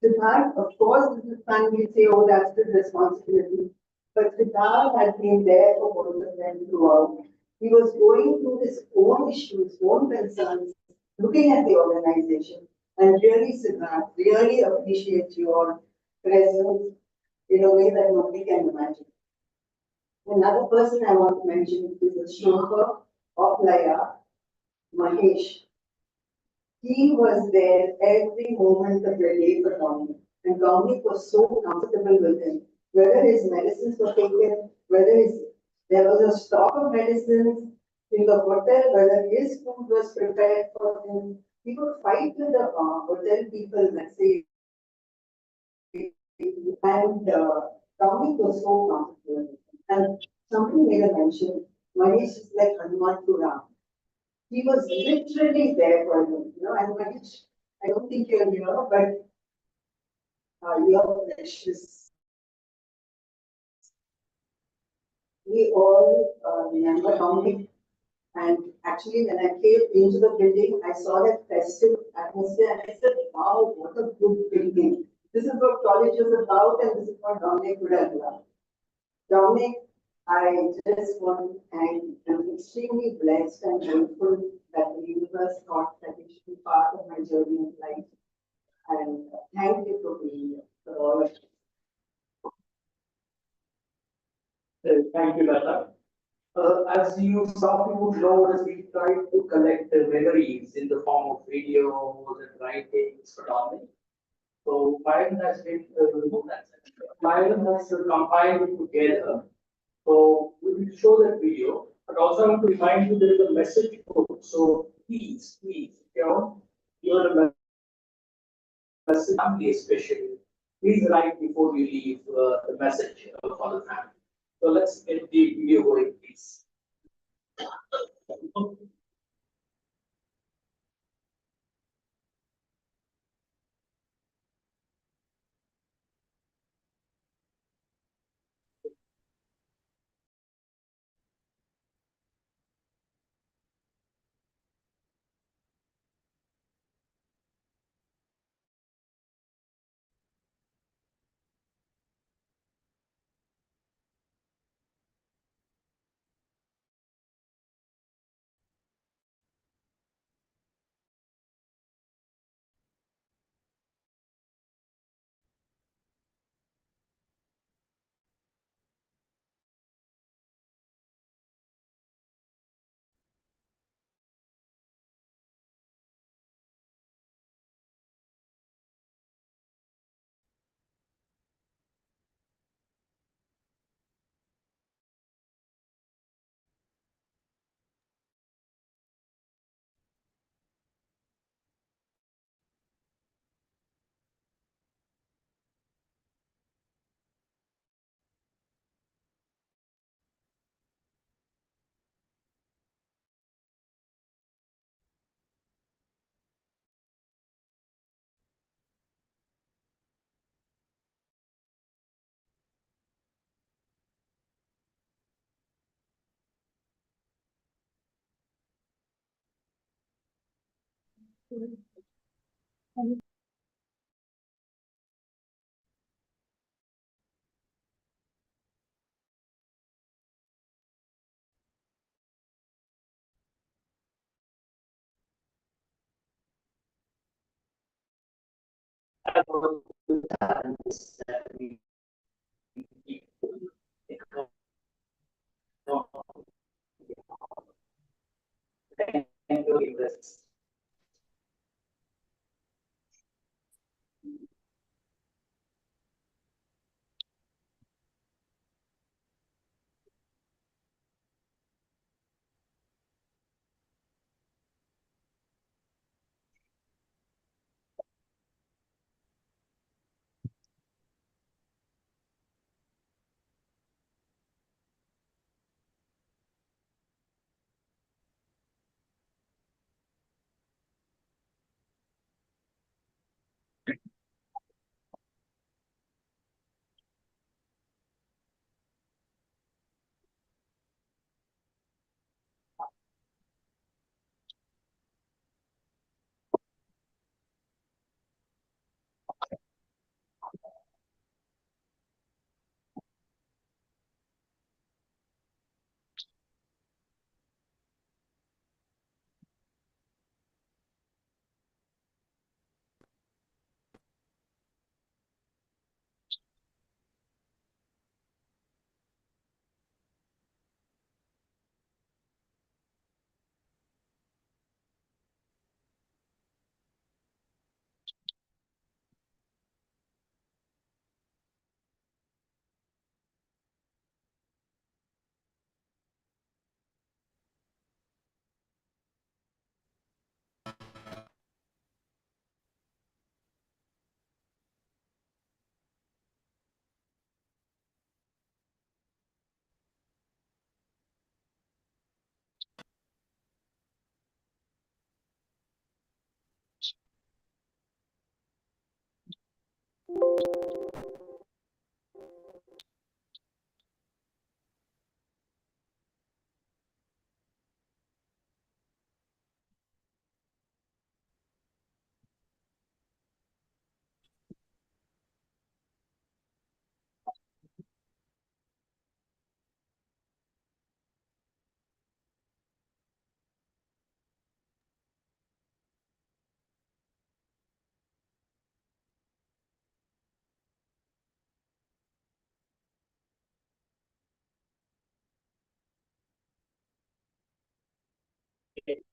Siddharth, of course, this is fun, we say, oh, that's the responsibility. But Siddharth has been there for both of them throughout. He was going through his own issues, own concerns, looking at the organization. And really, Siddharth, really appreciate your presence in a way that nobody can imagine. Another person I want to mention is the chauffeur of Laya, Mahesh. He was there every moment of the day for Dominic. And Dominic was so comfortable with him. Whether his medicines were taken, whether there was a stock of medicines in the hotel, whether his food was prepared for him. He would fight with the hotel people, let's say, and Dominic was so comfortable. And somebody made a mention, Mahesh is like Hanuman to Ram. He was literally there for him, and Mahesh, I don't think you're here, but you're precious. We all remember Dominic, and actually when I came into the building, I saw that festive atmosphere and I said, wow, what a good building. This is what college is about and this is what Dominic would have loved. Dominic, I just want to thank you. I'm extremely blessed and grateful that the universe thought that it should be part of my journey in life. And thank you for being here, for all of you. Thank you, Lata. As as some of you would know, that we try to collect the memories in the form of videos and writings predominantly. So Myron has been, Myron has compiled it together. So we will show that video, but also I want to remind you there is a message book. So please, you're a message family especially, please write before you leave the message for the family. So let's get the video going, please. Take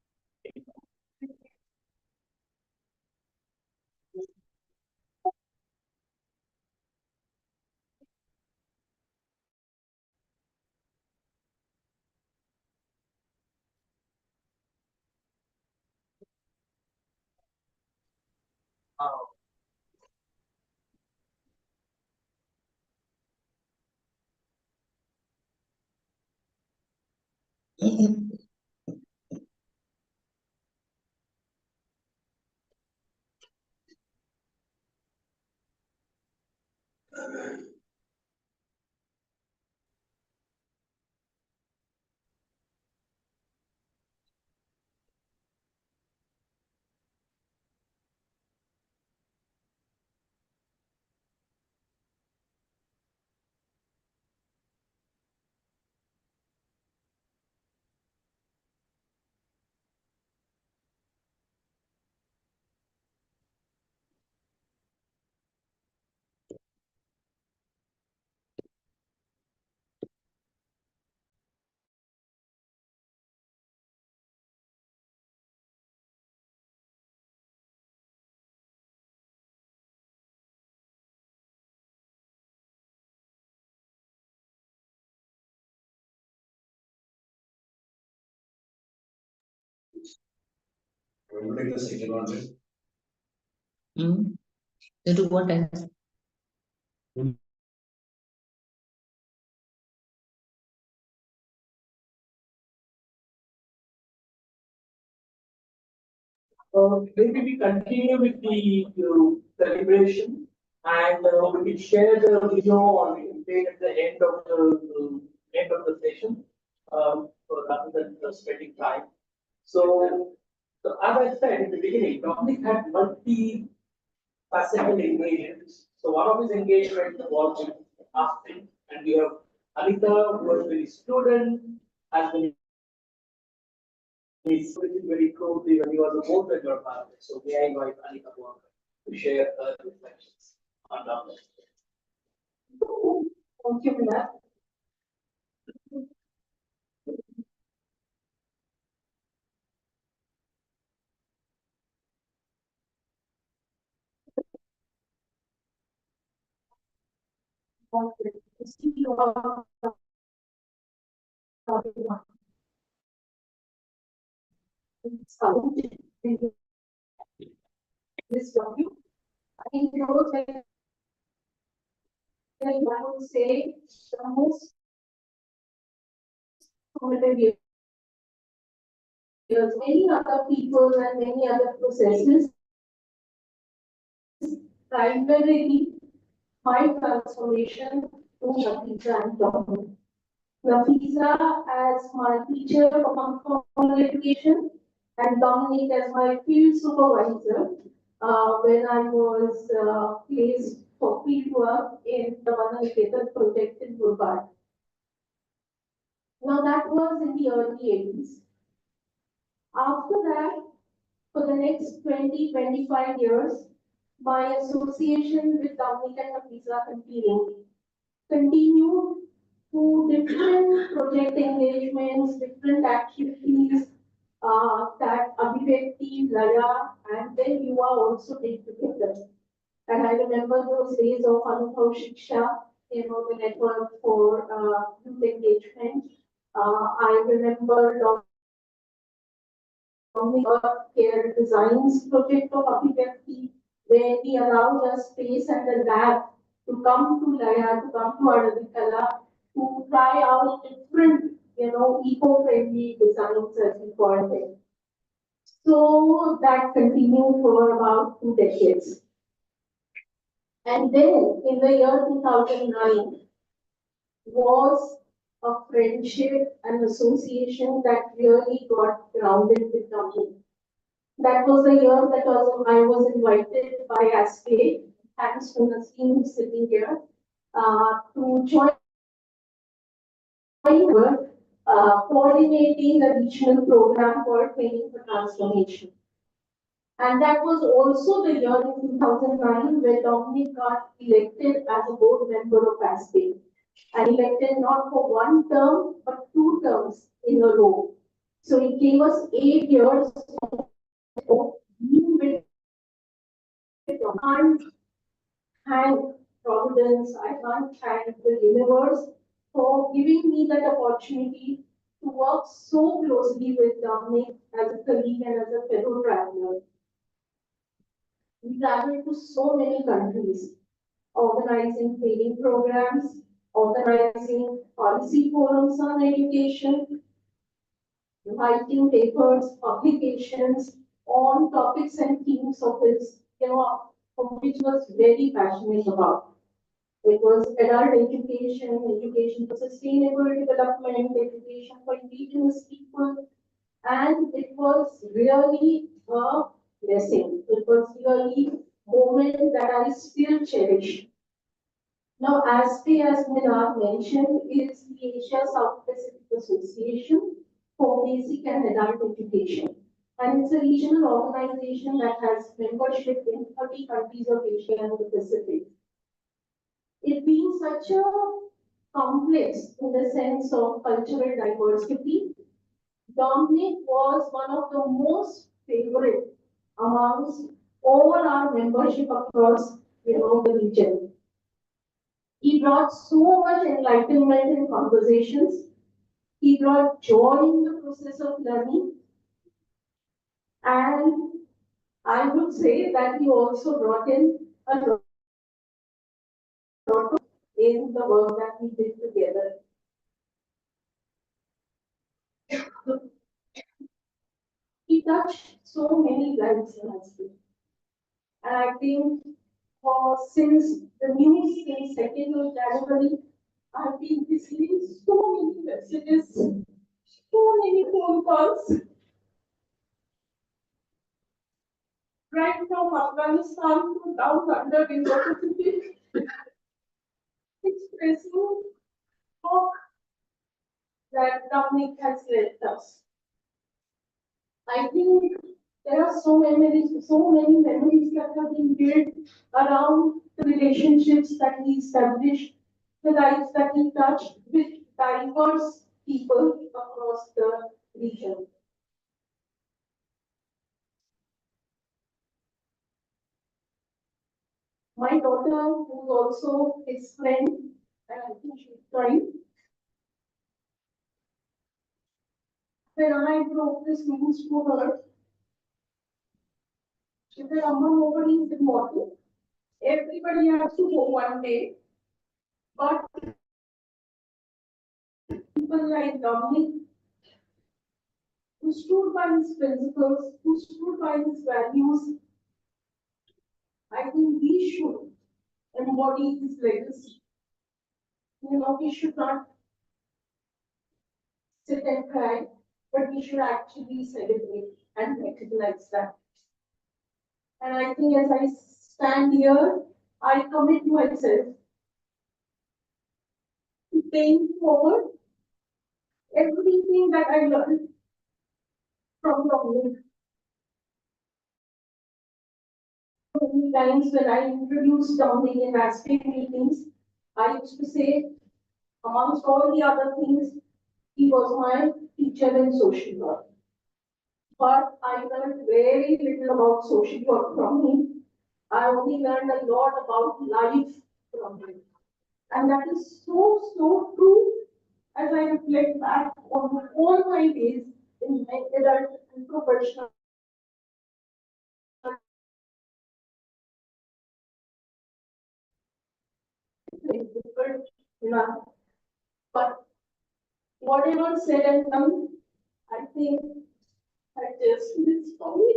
the second one, right? They do what else? Maybe we continue with the celebration and we can share the video or we can play it at the end of the session. Rather than spending time. So as I said in the beginning, Dominic had multi-faceted engagements. So one of his engagements was with acting, and we have Anita, who has been a student, has been he's working very closely when he was a board member of our. So may I invite Anita to share her reflections on Dominic. Thank you, Vinay. This document, I think it was I would say the most formative years. Many other people and many other processes, primarily my transformation to Nafisa and Dominic. Nafisa as my teacher for functional education and Dominic as my field supervisor when I was placed for field work in the Vananiketan project in Mumbai. Now that was in the early 80s. After that, for the next 20-25 years, my association with Dominic and Nafisa continued to different project engagements, different activities that Abhivekti, Laya, and then you are also did together. And I remember those days of Anubhav Shiksha, the network for youth engagement. I remember care designs project of Abhivekti, where he allowed us space and the lab to come to Laya, to come to Aradikala, to try out different, eco-friendly designs as we call them. So that continued for about 2 decades. And then in the year 2009 was a friendship and association that really got grounded with Dominic. That was the year that I was invited by ASPE, thanks to Naseem sitting here, to join coordinating a regional program called Training for Transformation. And that was also the year in 2009 where Dominic got elected as a board member of ASPE. And elected not for 1 term, but 2 terms in a row. So it gave us 8 years of being with and thank Providence, I can't thank the universe for giving me that opportunity to work so closely with Dominic as a colleague and as a fellow traveler. We traveled to so many countries, organizing training programs, organizing policy forums on education, writing papers, publications on topics and themes of his, of which was very passionate about. It was adult education, education for sustainable development, education for indigenous people, and it was really a blessing. It was really a moment that I still cherish. Now, as Minar mentioned, is the Asia South Pacific Association for Basic and Adult Education. And it's a regional organization that has membership in 30 countries of Asia and the Pacific. It being such a complex in the sense of cultural diversity, Dominic was one of the most favorite amongst all our membership across the region. He brought so much enlightenment in conversations. He brought joy in the process of learning. And I would say that he also brought in a lot in the work that we did together. He touched so many lives in history. And I think since the news since 2nd of January, I've been receiving so many messages, so many phone calls, right from Afghanistan to down under in the city, expressing hope that Dominic has left us. I think there are so many memories that have been built around the relationships that he established, the lives that he touched with diverse people across the region. My daughter, who's also his friend, and I think she's trying. When I broke this news to her, she said, Amma, nobody is immortal. Everybody has to go one day. But people like Dominic, who stood by his principles, who stood by his values, I think we should embody his legacy. We should not sit and cry, but we should actually celebrate and recognize that. And I think as I stand here, I commit myself to paying forward everything that I learned from Dominic. Many times when I introduced Dominic in aspect meetings, I used to say, amongst all the other things, he was my teacher in social work. But I learned very little about social work from him. I only learned a lot about life from him. And that is so true as I reflect back on all my days in my adult and professional. Difficult enough. But whatever said and done, I think I just miss for me.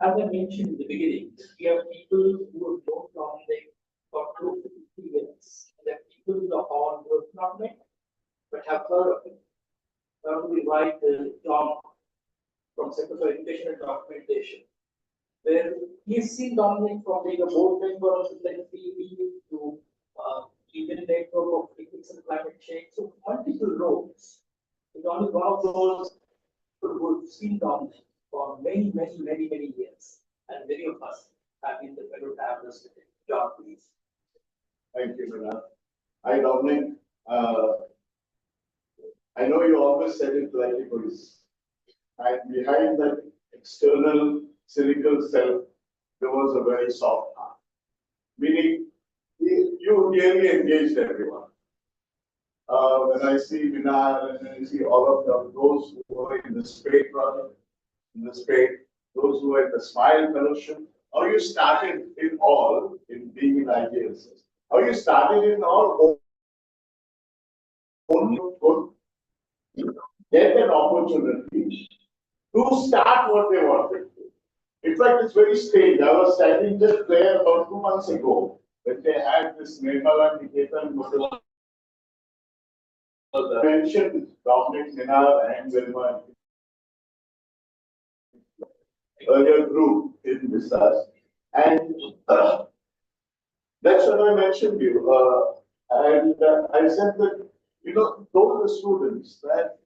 As I mentioned in the beginning, we have people who have known Dominic for close to 50 years. There are people in the hall who have not met, but have heard of him. Now we write John from Center for Education and Documentation, where he's seen Dominic from being a board member of the NPB to even network of ethics and climate change, so multiple roles. It's only one of those who've seen Dominic for many years, and many of us having the fellow travelers. John, please. Thank you, Vinod. Hi, Dominic. I know you always said it like it was. And behind that external cynical self, there was a very soft heart. Meaning, you really engaged everyone. When I see Vinar and I see all of them, those who were in the Spade project, those who were in the Smile Fellowship, how you started in all, in being in ideas, how you started in all, only could get an opportunity to start what they wanted to. In fact, it's very strange. I was standing just there about 2 months ago when they had this Nirmala Niketan Motor. I mentioned Dominic, Minar, and Vilma earlier group in Vistas. And that's when I mentioned you. I said that, told the students that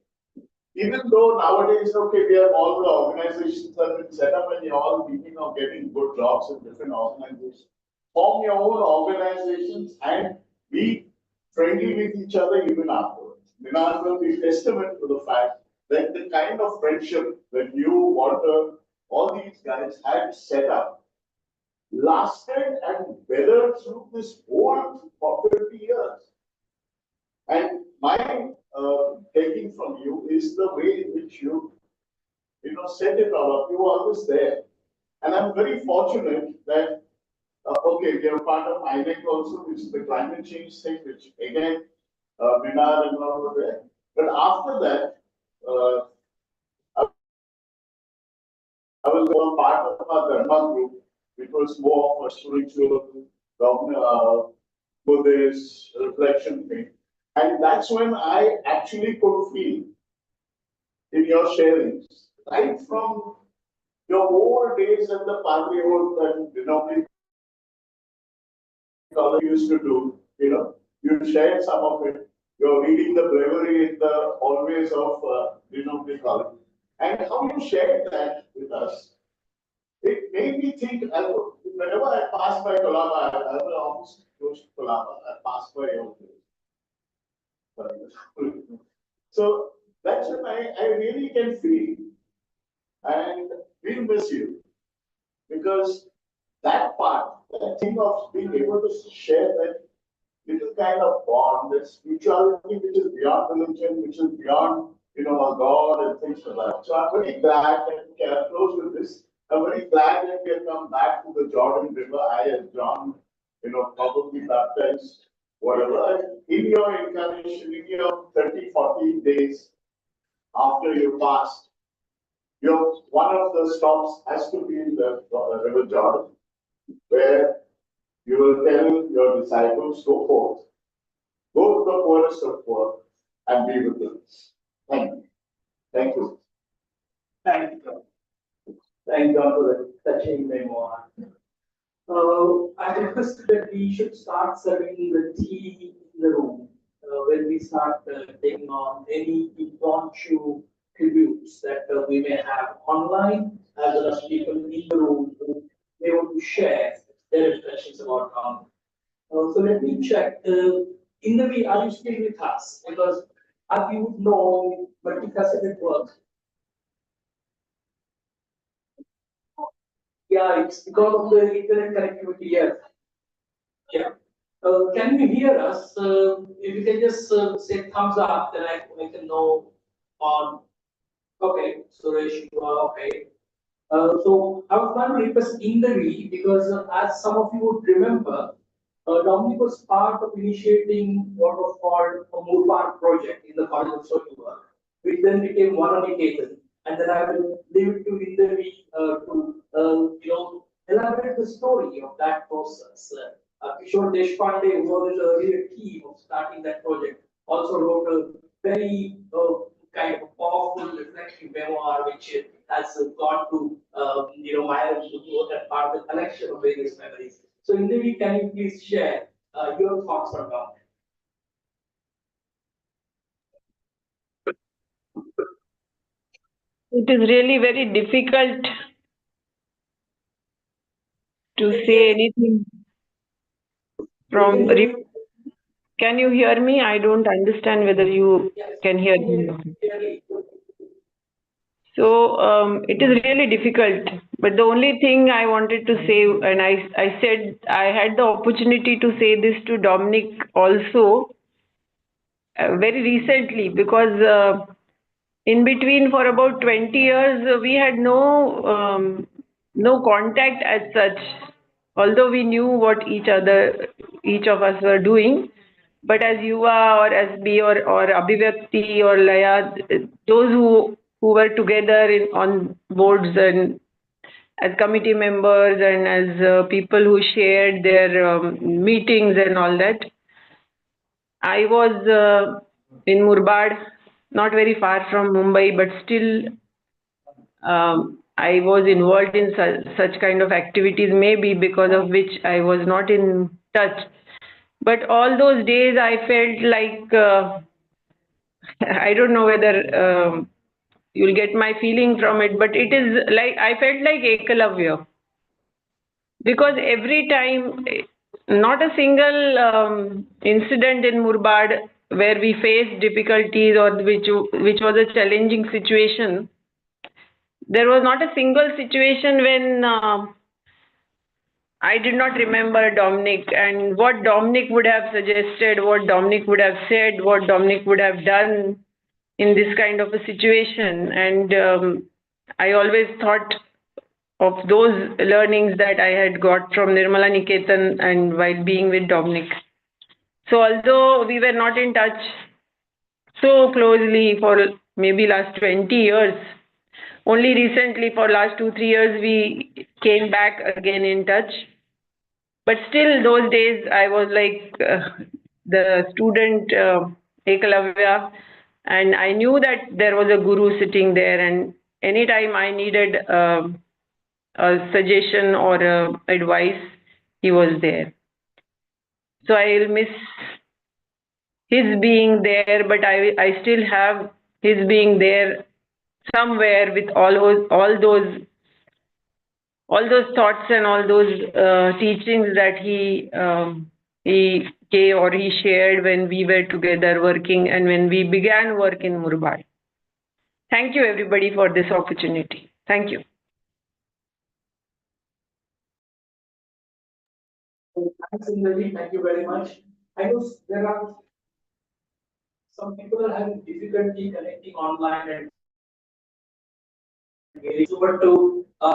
even though nowadays, okay, we have all the organizations that have been set up and you're all thinking of getting good jobs in different organizations, form your own organizations and be friendly with each other even afterwards. Minar will be testament to the fact that the kind of friendship that you, Walter, all these guys had set up lasted and weathered through this whole for 50 years. And my taking from you is the way in which you set it all up. You were always there. And I'm very fortunate that, okay, we are part of INEC also, which is the climate change thing, which again, Minar and all were there. But after that, I was a part of our Dharma group, which was more of a spiritual, Buddhist reflection thing. And that's when I actually could feel in your sharings, right from your old days at the Padre Old and Dominic used to do, you shared some of it. You're reading the bravery in the always of Dominic College. And how you shared that with us, it made me think, whenever I pass by Colaba, I was almost close to Colaba, I passed by your place. So that's when I really can feel, and we'll miss you because that part, that thing of being able to share that little kind of bond, that spirituality which is beyond religion, which is beyond a God and things like that. So I'm very glad that we can close with this. I'm very glad that we have come back to the Jordan River. I, as John, probably baptized, whatever. In your incarnation, in your 30, 40 days after you passed, one of the stops has to be in the River Jordan, where you will tell your disciples, go forth, go to the poorest of poor, and be with them. Thank you. Thank you. Thank you. Thank God for the touching memoir. I request that we should start serving the tea in the room when we start taking on any impromptu tributes that we may have online, as well as people in the room who may want to share their impressions about Ram. So let me check. In the way, are you still with us? Because as you would know, multifaceted work. Yeah, it's because of the internet connectivity. Yes. Yeah. Can you hear us? If you can just say thumbs up, then I can know on. Okay, Suresh, you are okay. So I was going to request Indavi because as some of you would remember, Dominic was part of initiating what was called a Moorpark project in the College of Social Work, which then became Vananiketan. And then I will leave it to Indavi to elaborate the story of that process. Kishore Deshpande, who was the earlier team of starting that project, also wrote a very kind of powerful reflective memoir, which has gone to viral as part of the collection of various memories. So, Indevi, can you please share your thoughts on that? It is really very difficult to say anything from. Can you hear me? I don't understand whether you can hear me. So it is really difficult. But the only thing I wanted to say, and I said I had the opportunity to say this to Dominic also very recently, because in between for about 20 years we had no contact as such, although we knew what each of us were doing. But as Yuva or SB or Abhivyakti or Laya, those who were together on boards and as committee members and as people who shared their meetings and all that, I was in Murbad, not very far from Mumbai, but still I was involved in such kind of activities, maybe because of which I was not in touch. But all those days I felt like, I don't know whether you'll get my feeling from it, but it is like, I felt like Ekalavya. Because every time, not a single incident in Murbad where we faced difficulties or which was a challenging situation, there was not a single situation when I did not remember Dominic and what Dominic would have suggested, what Dominic would have said, what Dominic would have done in this kind of a situation. And I always thought of those learnings that I had got from Nirmala Niketan and while being with Dominic. So although we were not in touch so closely for maybe last 20 years, only recently for last 2-3 years we came back again in touch. But still those days I was like the student Ekalavya, and I knew that there was a guru sitting there, and anytime I needed a suggestion or advice, he was there. So I'll miss his being there, but I still have his being there somewhere with all those thoughts and all those teachings that he gave or he shared when we were together working and when we began work in Murbad. Thank you everybody for this opportunity. Thank you. Thanks, Indraji. Thank you very much. I know there are some people are having difficulty connecting online and so, but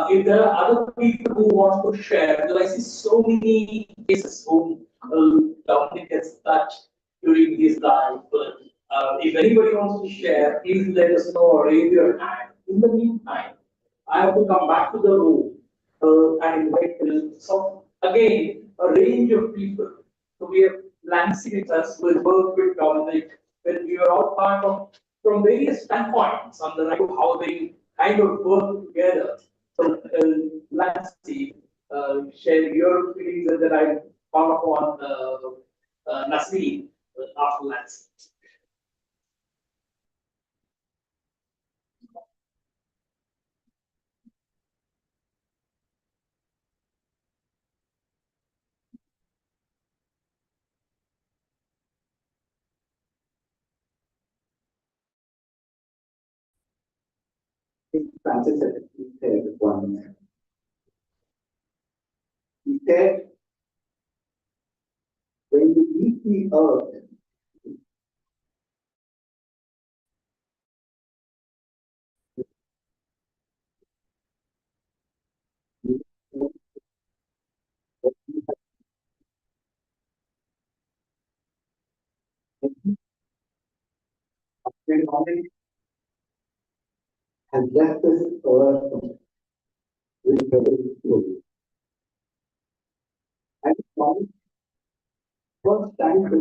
if there are other people who want to share, because I see so many cases whom Dominic has touched during his life. But if anybody wants to share, please let us know or raise your hand. In the meantime, I have to come back to the room and invite so again a range of people. So we have Nancy with us, who has worked with Dominic, when we are all part of from various standpoints on the right of how they kind of work together. So Nancy, share your feelings and then I follow up on Nasreen after Nancy. Francis said one. He said, when you leave the earth, has left this earth with very slowly. And from first time to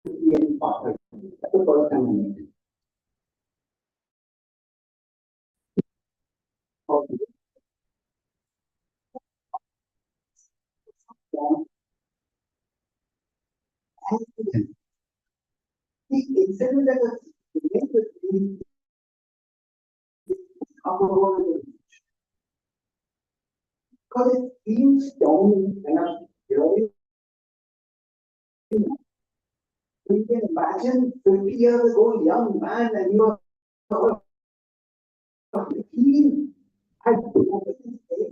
be any partner. That's the first time I met him. Accident. The incident that was made with me Because it seems Dominic and I'm really, you can imagine 50 years ago, young man, and you are 15. I don't say,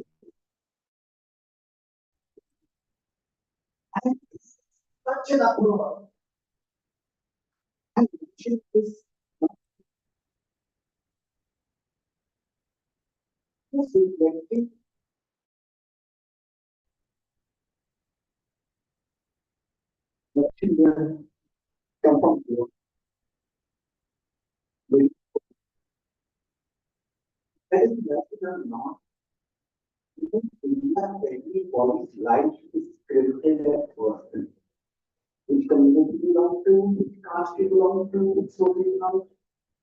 and it's such an approval. And this reflecting the children come from you. That is natural not. Even in everybody's life is scripted at first. Which community you belong to, which caste you belong to, which social you belong to.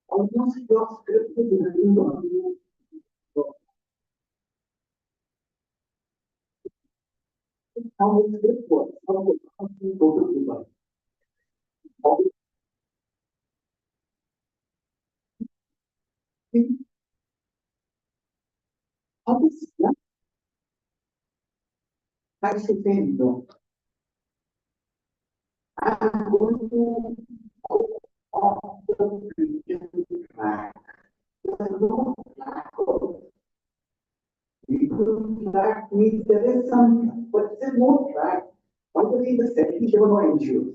Almost your script is written on you. So, how the script works, how you go to Dubai. How you how this has to say no. I'm going to go off the region track. There's no track. People track means there is some, but there's no track. By the way, in the 70s, there were no NGOs.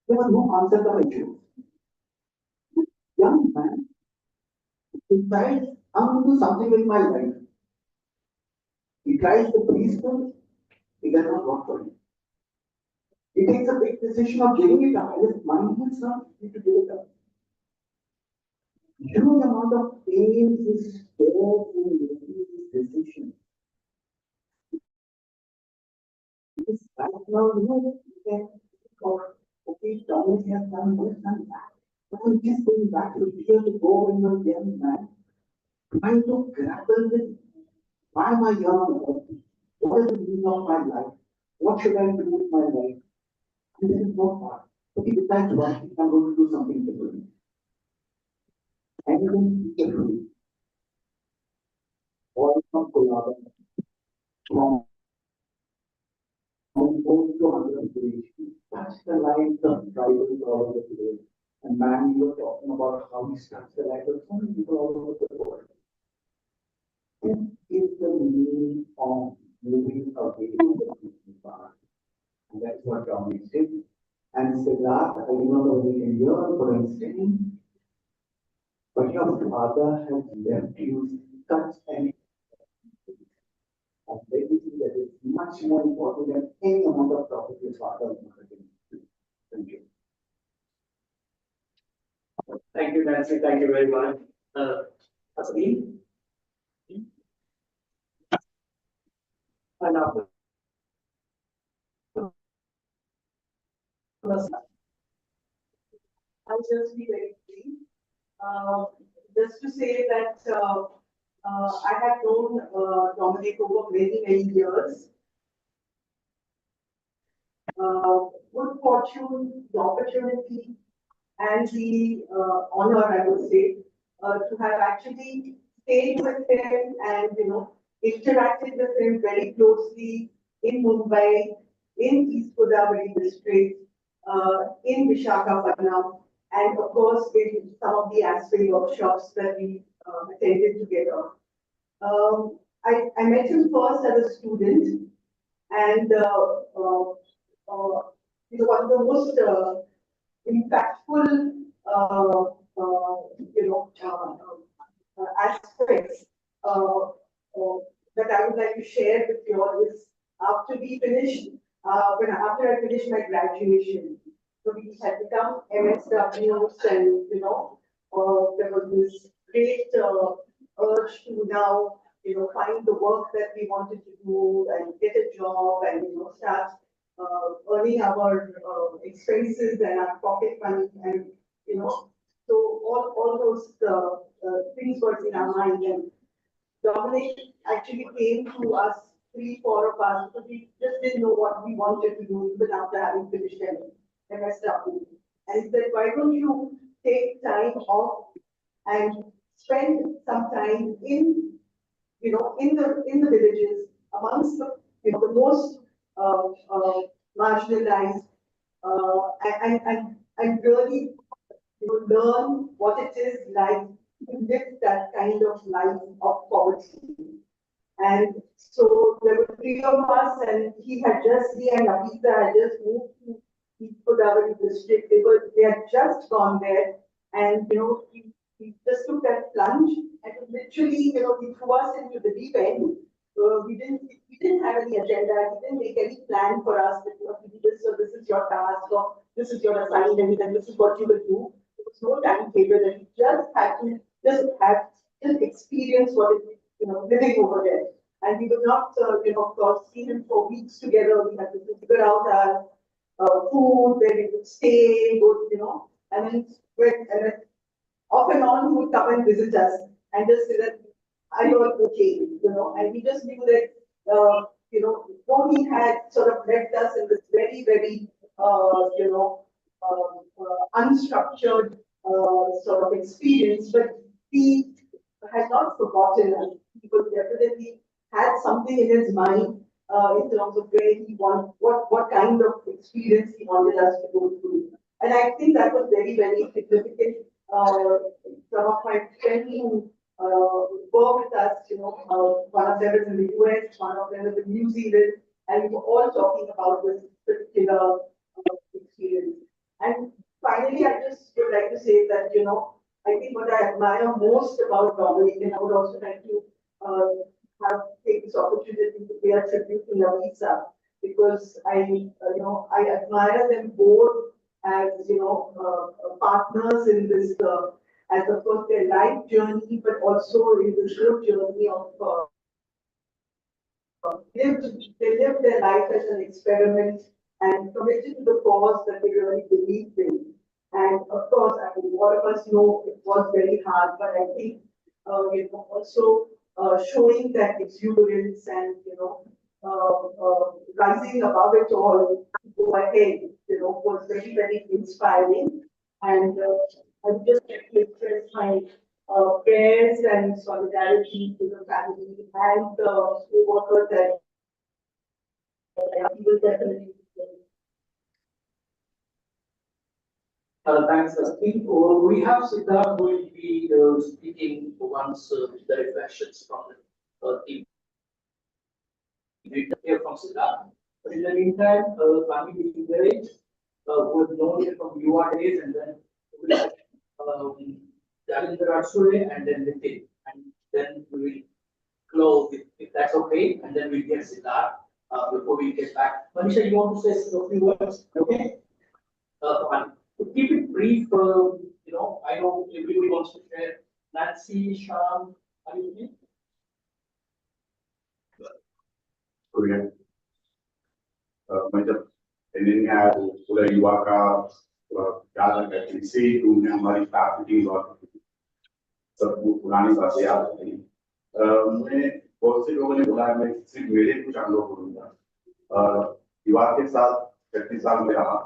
There was no answer from NGOs. Young man decides, I'm going to do something with my life. He tries the priesthood, it does not work for him. He takes a big decision of giving it up, and his mind is not ready to give it up. Huge amount of pain is spared in making this decision. This right now, you can think of, okay, Dominic has done this and that. But I'm just going back to here to go when you're young man, trying to grapple with why am I here on earth? What is the meaning of my life? What should I do with my life? And there is no path. But he decides one thing, I'm going to do something different. And even different. All from Kolaba, from home to other creation. That's the life of tribal all over today. And man, you were talking about how he starts the life of so many people all over the world. This is the meaning of living away from the Christian path. And that's what Dominic did. And Siddharth, I don't know whether you can hear what I'm saying, but your father has left you such an legacy that is much more important than any amount of profit your father has made. Thank you. Thank you, Nancy. Thank you very much. Asli? And after. I'll just be very brief. Just to say that I have known Dominic over many, many years. Good fortune, the opportunity, and the honor, I would say, to have actually stayed with him and, interacted with him very closely in Mumbai, in East Godavari district, in Visakhapatnam, and of course, in some of the ASPE workshops that we attended together. I met him first as a student, and one of the most impactful, aspects that I would like to share with you all is after we finished, after I finished my graduation, so we had become MSWs, and there was this great urge to now find the work that we wanted to do and get a job and start earning our expenses and our pocket money, and so all those things were in our mind. And Dominic actually came to us, three, four of us, because we just didn't know what we wanted to do even after having finished MSW. And he said, why don't you take time off and spend some time in the villages, amongst the most marginalized, and really learn what it is like to live that kind of life of poverty. And so there were three of us, and he and Abita had just moved to Godavari district. They had just gone there, and we just took that plunge, and literally, he threw us into the deep end. We didn't have any agenda. He didn't make any plan for us that you have to do this, so this is your task, or this is your assignment, and this is what you will do. There was no timetable, and we just had to just experience what it is, living over there. And we were not, of course, see him for weeks together. We had to figure out our food, where we would stay, and then off and on, he would come and visit us and just say that, are you all okay? And we just knew that, though he had sort of left us in this very, very, unstructured sort of experience, but he had not forgotten us. He was definitely had something in his mind in terms of where he what kind of experience he wanted us to go through. And I think that was very, very significant. Some of my friends who were with us, one of them is in the US, one of them is in New Zealand, and we were all talking about this particular experience. And finally, I just would like to say that, I think what I admire most about Dominic, and I would also like to take this opportunity to pay a tribute to Lavisa, because I admire them both as, partners in this, as of course their life journey, but also in the real journey of, they lived their life as an experiment and committed to the cause that they really believed in. And of course, I mean, all of us know it was very hard, but I think, also showing that exuberance and, rising above it all, to go ahead, was very, very inspiring. And I would just like to express my prayers and solidarity to the family and the co-workers that we will definitely. Thanks, Asti. We have Siddharth who will be speaking once the reflections from the team. We hear from Siddharth. But in the meantime, Kami Village, who have known it from UR days, and then Jalindra Arsule, and then Nitin. And then we will close, if that's okay, and then we'll get Siddharth before we get back. Manisha, you want to say a few words? Okay? To keep it brief, I know everybody wants to share. Nancy, Shyam, are you with me? मैं जब training में आया तो पूरा युवा का याद आ गया इसी रूम में हमारी स्टाफ मीटिंग हुआ सब पुरानी बातें याद आ गई मैं बहुत से लोगों ने बोला मैं सिर्फ मेरे कुछ अनुभव बोलूंगा युवा के साथ 36 साल में रहा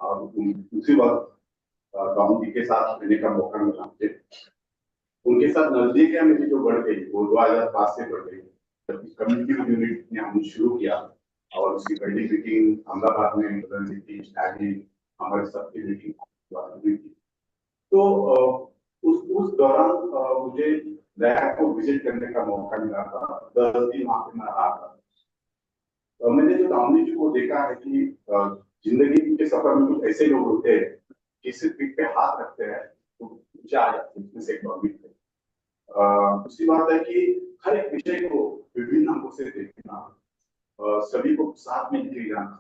और उसी वक्त गाँव जी के साथ रहने का मौका मिला मुझे उनके साथ नजदीकियां मेरी जो बढ़ गई वो 2005 से बढ़ गई जब कम्युनिटी यूनिट ने हमने शुरू किया और उसकी पहली मीटिंग अहमदाबाद में हुई थी हमारे सबकी मीटिंग हुई थी तो उस दौरान मुझे लैब को विजिट करने का मौका मिला था 10 दिन वहां पे मैं रहा था मैंने जो डॉमिनिक को देखा है कि जिंदगी के सफर में कुछ ऐसे लोग होते हैं जिससे पीठ पे हाथ रखते हैं तो ऊंचा आ जाते हैं इसमें से डॉमिनिक है दूसरी बात है कि हर एक विषय को विभिन्न अंगों से देखना सभी को साथ में लेके जाना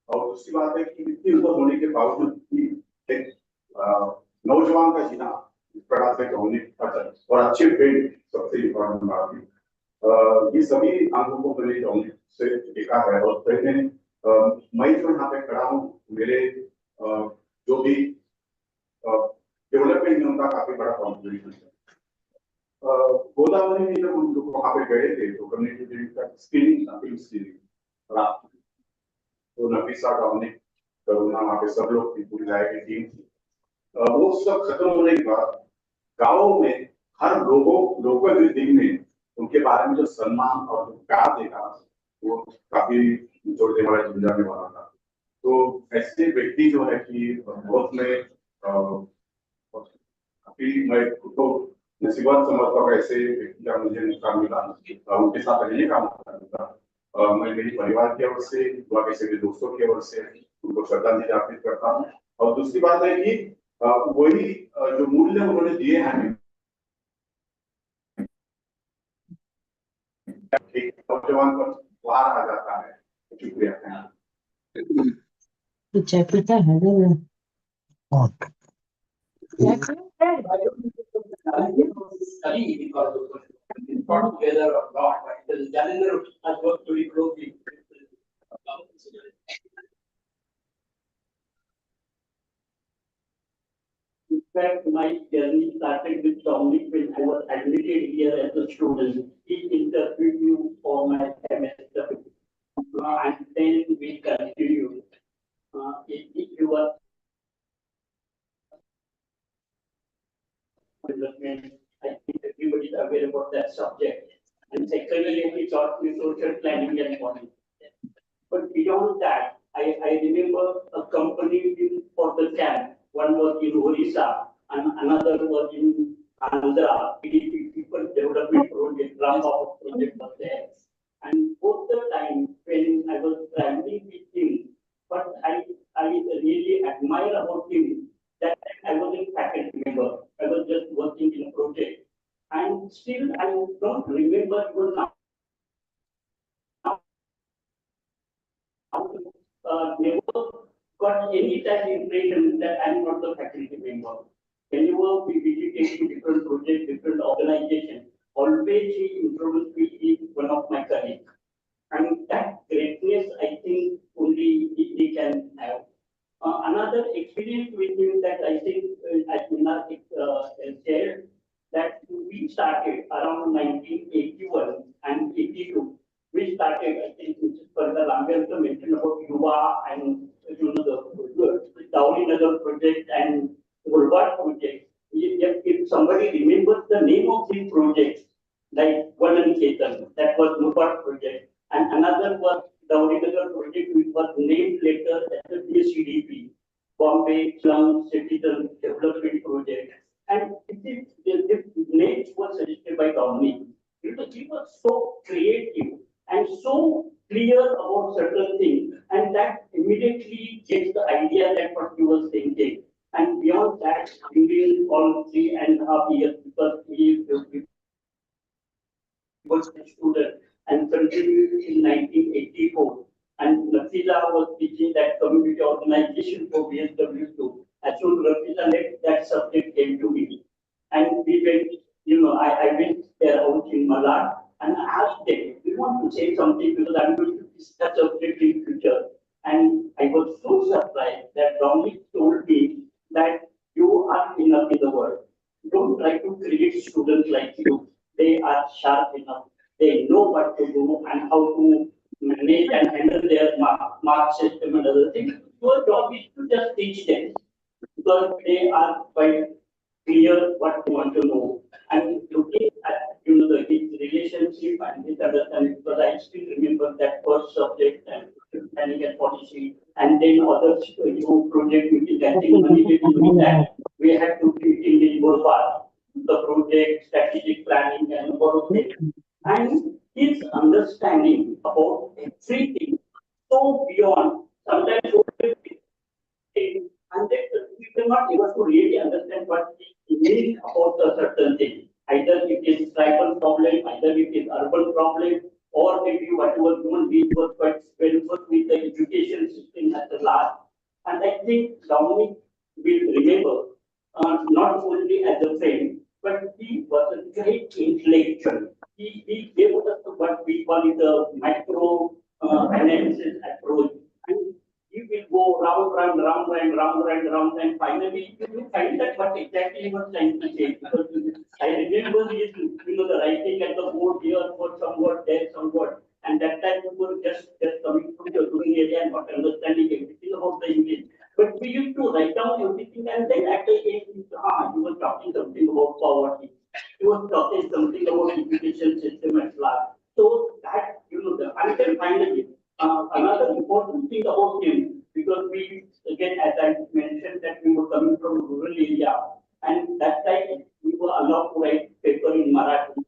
और दूसरी बात है कि इतनी उम्र होने के बावजूद भी एक नौजवान का जीना इस प्रकार से डॉमिनिक और अच्छे फ्रेंड सबसे इम्पोर्टेंट बात है ये सभी अंगों को मैंने डॉमिनिक से देखा है और पहले मैं जो यहाँ पे खड़ा हूँ मेरे जो भी डेवलपमेंट में उनका काफी बड़ा कॉन्ट्रीब्यूशन है गोदावरी में जब हम लोग वहाँ पे गए थे तो कम्युनिटी का स्क्रीनिंग प्राप्त तो नफीसा डॉमिनिक करुणा वहाँ पे सब लोग थी पूरी लाइफ की टीम थी वो सब खत्म होने के बाद गाँव में हर लोगों के दिल में उनके बारे में जो सम्मान और जो प्यार देखा वो काफी जोड़ देने वाला जुड़ जाने वाला था। तो ऐसे व्यक्ति जो है कि बहुत में काफी मैं खुद को नसीबत समझता हूँ ऐसे व्यक्ति का मुझे मौका मिला उनके साथ रहने का मौका मिला। मैं मेरी परिवार की ओर से युवा कैसे के दोस्तों की ओर से उनको श्रद्धांजलि अर्पित करता हूँ। और दूसरी बात है कि वही जो मूल्य उन्होंने दिए हैं एक नौजवान पर बाहर आ जाता है। शुक्रिया। पीता है ना। Study because of it. Part together or not, right? The calendar has worked very closely. In fact, my journey started with Dominic when I was admitted here as a student. He interviewed me for my semester. And then we continued. If you were development, I think everybody is aware about that subject. And secondly, he taught me social planning and planning. But beyond that, I remember a company for the camp. One was in Orissa and another was in Andhra. PDP People Development Project, Rambam project was there. And both the time when I was traveling with him, but I really admire about him that I wasn't faculty member. I was just working in a project. And still I don't remember even now. Never got any type of impression that I'm not the faculty member. Whenever we visited different projects, different organizations, always he introduced me as one of my colleagues. And that greatness, I think, only he can have. Another experience with him that I think as Minar shared, that we started around 1981 and 82. We started, I think, further Lambe also mentioned about Yuva and the Dowry Nagar project and Gulbar project. If somebody remembers the name of these projects, like Vadan Chetan, that was Gulbar project, and another was Dowry Nagar project, which was named later as the BCDP, Bombay Slum Citizen Development Project. And this name was suggested by Dominic. Because he was so creative and so clear about certain things, and that immediately gets the idea that what he was thinking. And beyond that, during all 3.5 years, because he was a student and continued in 1984. And Rafiza was teaching that community organization for BSW2. As soon as Rafiza left, that subject came to me. And we went, I went there out in Malad and asked them, we want to say something because I'm going to discuss subject in future. And I was so surprised that Dominic told me that you are enough in the world. Don't try to create students like you. They are sharp enough. They know what to do and how to manage and handle their mark system and other things. Your job is to just teach them because they are quite clear what you want to know. And looking at his relationship and his understanding, because I still remember that first subject and planning and policy, and then other project which is getting money with that. We had to treat in the Gurbar, the project, strategic planning, and all of things. And his understanding about everything so beyond sometimes and then we will not able to really understand what it means about a certain thing. Either it is tribal problem, either it is urban problem, or maybe whatever human being was quite well with the education system at the last. And I think Dominic will remember not only as a friend, but he was a great intellectual. He gave us what we call it a macro analysis approach. And you will go round, and finally you will find that what exactly he was trying to say. Because I remember his, the writing at the board here for somewhat, there somewhat, and that time we were just coming from the rural area and not understanding everything about the English. But we used to write down everything, and then at the end, you were talking something about poverty. he was talking something about education system at large. So that, and then finally, another important thing about him, because we, again, as I mentioned, that we were coming from rural area, and that time we were allowed to write paper in Marathi.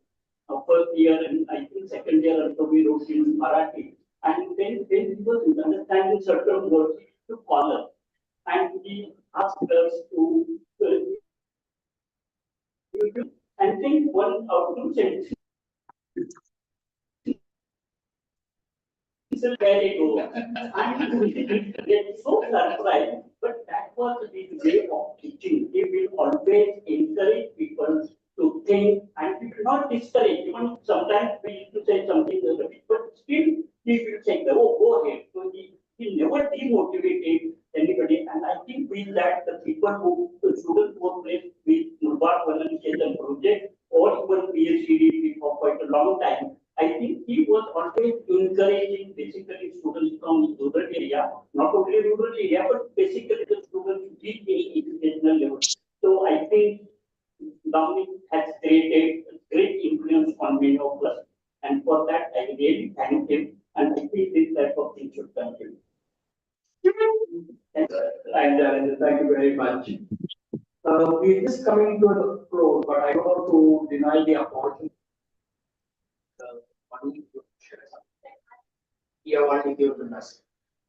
First year and I think second year also we wrote in Marathi. And then he was understanding certain words to call us. And he asked us to, and think one or two sentences. Where they go. And we get so surprised, but that was his way of teaching. He will always encourage people to think, and he will not discourage. Even sometimes we used to say something, but still he will say, oh, go ahead. So he never demotivated anybody. And I think with that, the people the students who placed with Murbar Vananication project or even PhD for quite a long time, I think he was always encouraging basically students from rural area, not only rural area, but basically the students who reach the educational level. So I think Dominic has created a great influence on many of us. And for that, I really thank him. And I think this type of thing should continue. And thank you very much. We're just coming to the close, but I don't want to deny the opportunity. Yeah, one to give the message.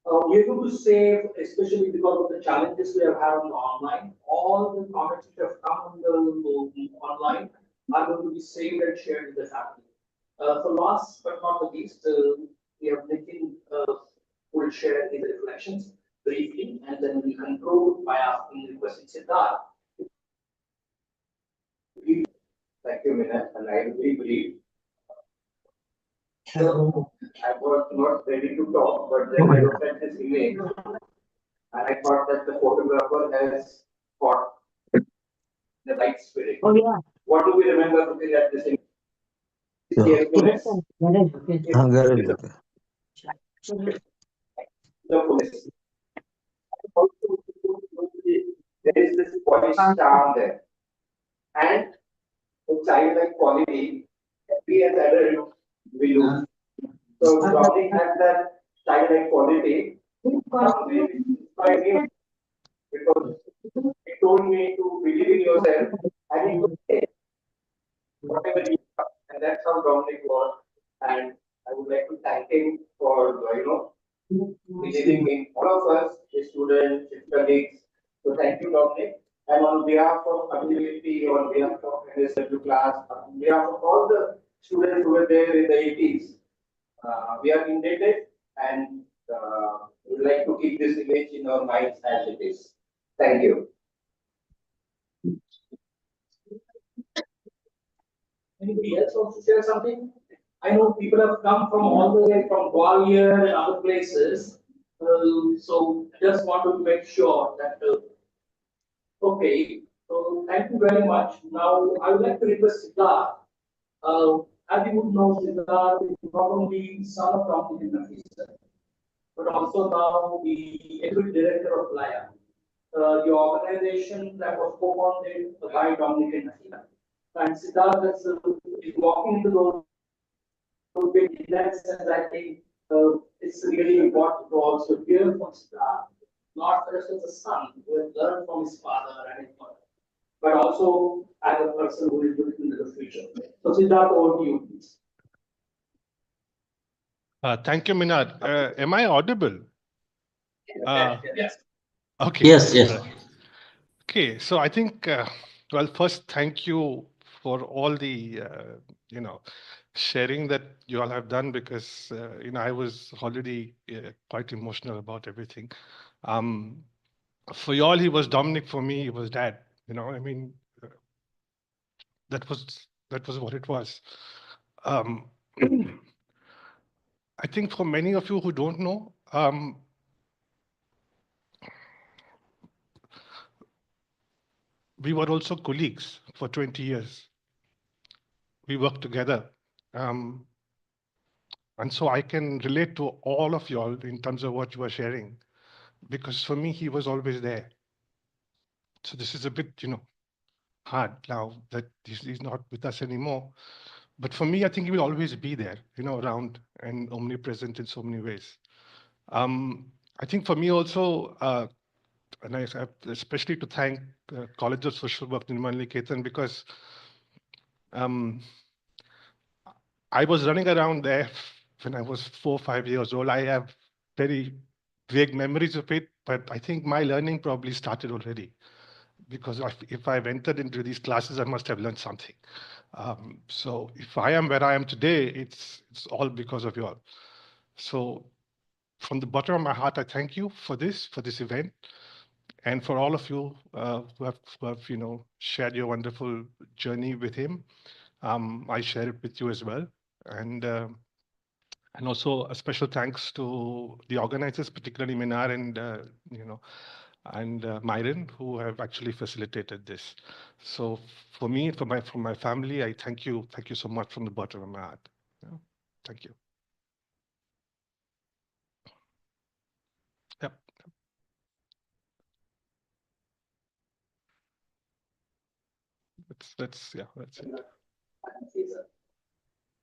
We're going to save, especially because of the challenges we have had on the online, all the comments which have come on the online are going to be saved and shared with the family. So last but not the least, we have Nitin who will share his reflections briefly, and then we conclude by asking the question Siddharth. Thank you, Minna, and I really believe. So I was not ready to talk, but then I looked at this image and I thought that the photographer has caught the right spirit. Oh, yeah. What do we remember looking at this image? Carefulness, the fullness. There is this polished charm there. And the childlike quality, we as adults, we lose. So Dominic has that childlike quality, something inspired me because it told me to believe in yourself and it would say whatever you are. And that's how Dominic was. And I would like to thank him for, believing in all of us, his students, his colleagues. So thank you, Dominic. And on behalf of community, on behalf of NSW class, on behalf of all the students who were there in the 80s, we are indebted and we would like to keep this image in our minds as it is. Thank you. Anybody else wants to share something? I know people have come from all the way from Gwalior and other places. So just wanted to make sure that, okay, so thank you very much. Now I would like to request Siddharth. As you would know, Siddharth is not only son of Dominic D'Souza, but also now the executive director of LIA, the organization that was co-founded by Dominic D'Souza. And Siddharth is walking into those in that sense, I think it's really important to also hear from Siddharth, not just as a son who has learned from his father and his mother, but also as a person who is looking into the future. So Siddharth, over to you, please. Thank you, Minad. Am I audible? Yes. Okay. Yes. Okay, so I think, well, first, thank you for all the, sharing that you all have done because, I was already quite emotional about everything. For you all, he was Dominic. For me, he was Dad. That was what it was. I think for many of you who don't know, we were also colleagues for 20 years. We worked together. And so I can relate to all of you all in terms of what you were sharing, because for me, he was always there. So this is a bit, hard now that he's not with us anymore. But for me, I think he will always be there, around and omnipresent in so many ways. I think for me also, and I have especially to thank College of Social Work, Nirmal Ketan, because I was running around there when I was 4 or 5 years old. I have very vague memories of it, but I think my learning probably started already, because if I've entered into these classes, I must have learned something. So if I am where I am today, it's all because of you all. So from the bottom of my heart, I thank you for this event, and for all of you who have shared your wonderful journey with him. I share it with you as well, and also a special thanks to the organizers, particularly Minar and Myron, who have actually facilitated this. So for me, for my family, I thank you so much from the bottom of my heart. Thank you. Yep. That's it.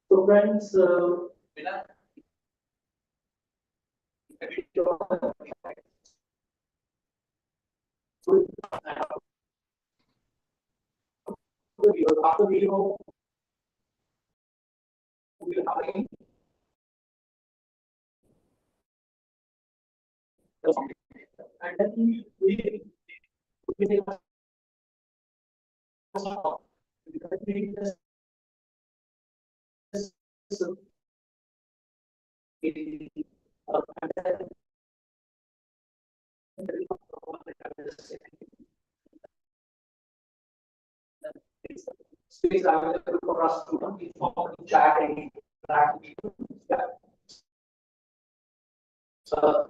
So friends, after video, and then we space available for us to chat and interact with people. So,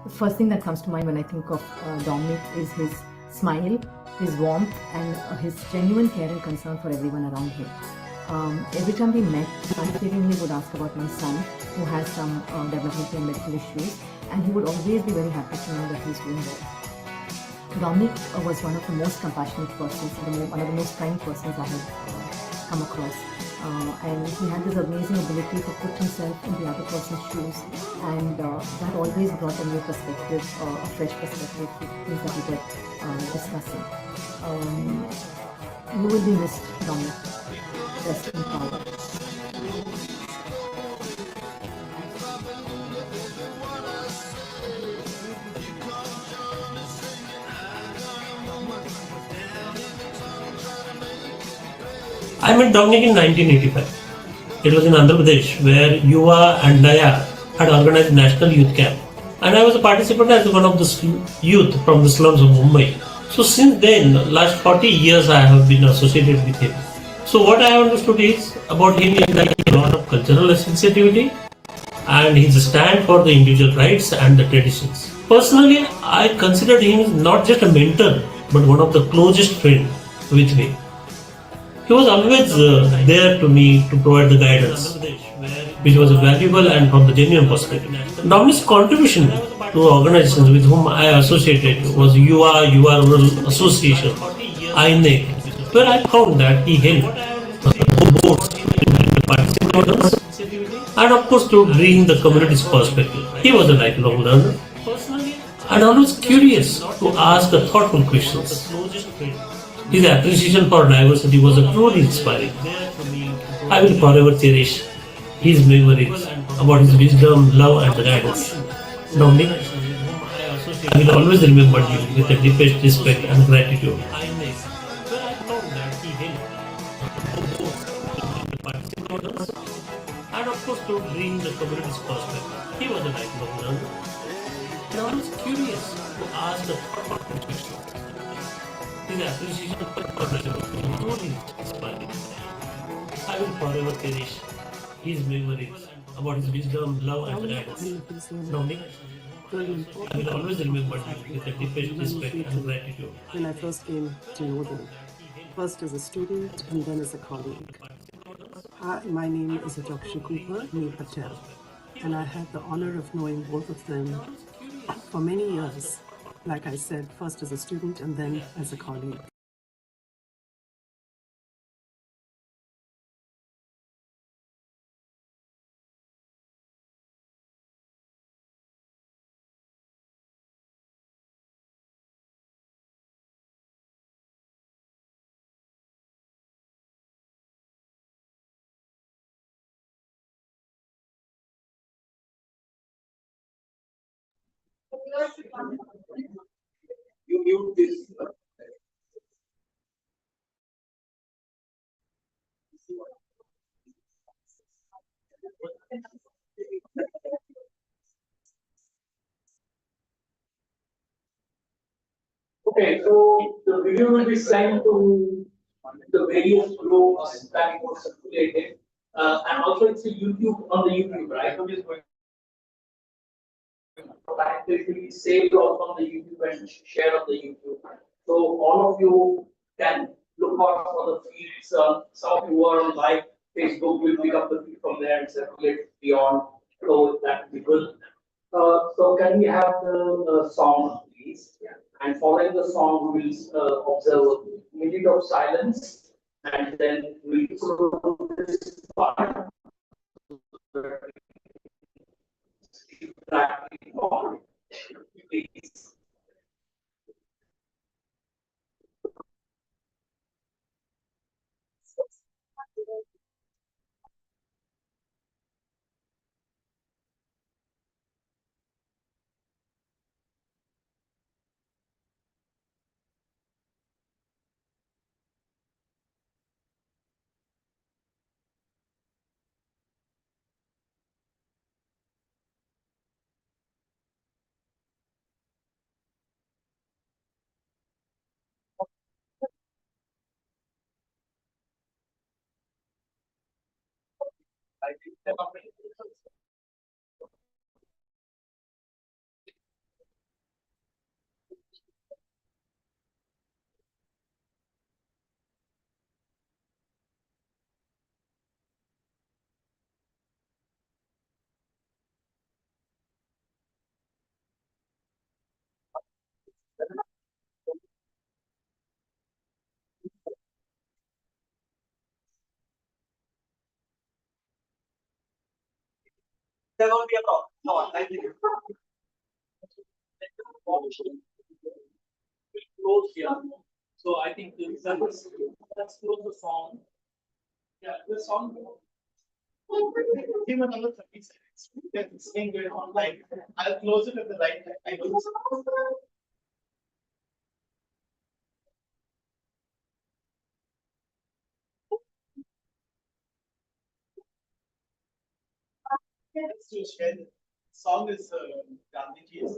The first thing that comes to mind when I think of Dominic is his smile, his warmth, and his genuine care and concern for everyone around him. Every time we met, he would ask about my son, who has some developmental and medical issues, and he would always be very happy to know that he's doing well. Dominic was one of the most compassionate persons, one of the most kind persons I have come across. And he had this amazing ability to put himself in the other person's shoes, and that always brought a new perspective, a fresh perspective to things that we were discussing. You will be missed, Dominic. Rest in power. I met Dominic in 1985. It was in Andhra Pradesh, where Yuva and Daya had organized National Youth Camp, and I was a participant as one of the youth from the slums of Mumbai. So since then, last 40 years I have been associated with him. So what I understood is about him is that he has a lot of cultural sensitivity and his stand for the individual rights and the traditions. Personally, I considered him not just a mentor, but one of the closest friends with me. He was always there to me to provide the guidance, which was valuable and from the genuine perspective. Dominic's contribution to organizations with whom I associated was UR Rural Association, INEC, where I found that he helped boards participants and of course to bring the community's perspective. He was a lifelong learner and always curious to ask the thoughtful questions. His appreciation for diversity was truly inspiring. I will forever cherish his memories about his wisdom, love, and guidance. Dominic, I will always remember you with the deepest respect and gratitude. And of course, to bring the community's perspective. He was a lifelong learner. And I was curious to ask the thoughtful questions. His appreciation for diversity was truly inspiring. I will forever cherish his memories about his wisdom, love, and guidance. Dominic, I will always remember you with the deepest respect and gratitude. When I first came to know them, first as a student and then as a colleague. My name is Ajoksha Cooper, Nee Patel, and I had the honor of knowing both of them for many years. Like I said, first as a student and then as a colleague. You mute this. Okay, so the video will be sent to the various groups that it was circulated. And also it's a YouTube on the YouTube, right? So just going to be saved also on the YouTube and shared on the YouTube. So all of you can look out for the feeds. Some of you are on live Facebook will pick up the feed from there and circulate beyond. So that will be good. So can we have the song, please? And following the song, we will observe a minute of silence, and then we will this part. Please. There won't be a problem. No, thank you. Close here. So I think let's close the song. Yeah, the song. Give another 30 seconds. It's staying very online. I'll close it at the right time. I will. Let's just share. The song is Gandhiji's.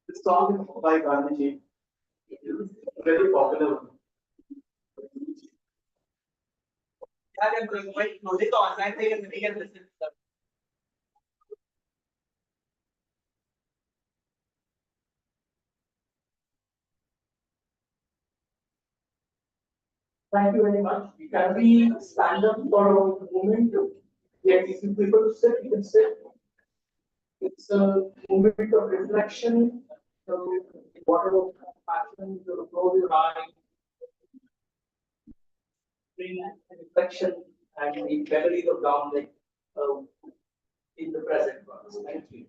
The song is by Gandhiji. Very popular. मुझे तो online से नहीं कर सकते Thank you very much. Can we stand up for a moment? Get a few people to sit, you can sit. It's a moment of reflection. So whatever passion, the close your eye, bring reflection and the memories of Dominic in the present ones. Thank you.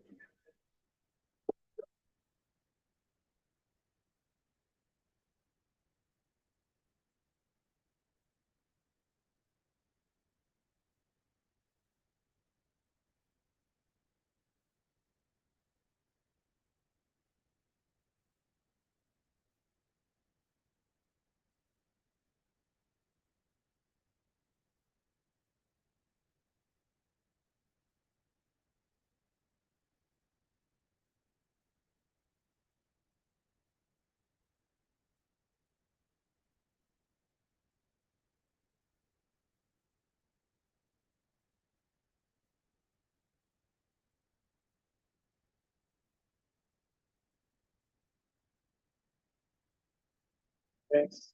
Thanks.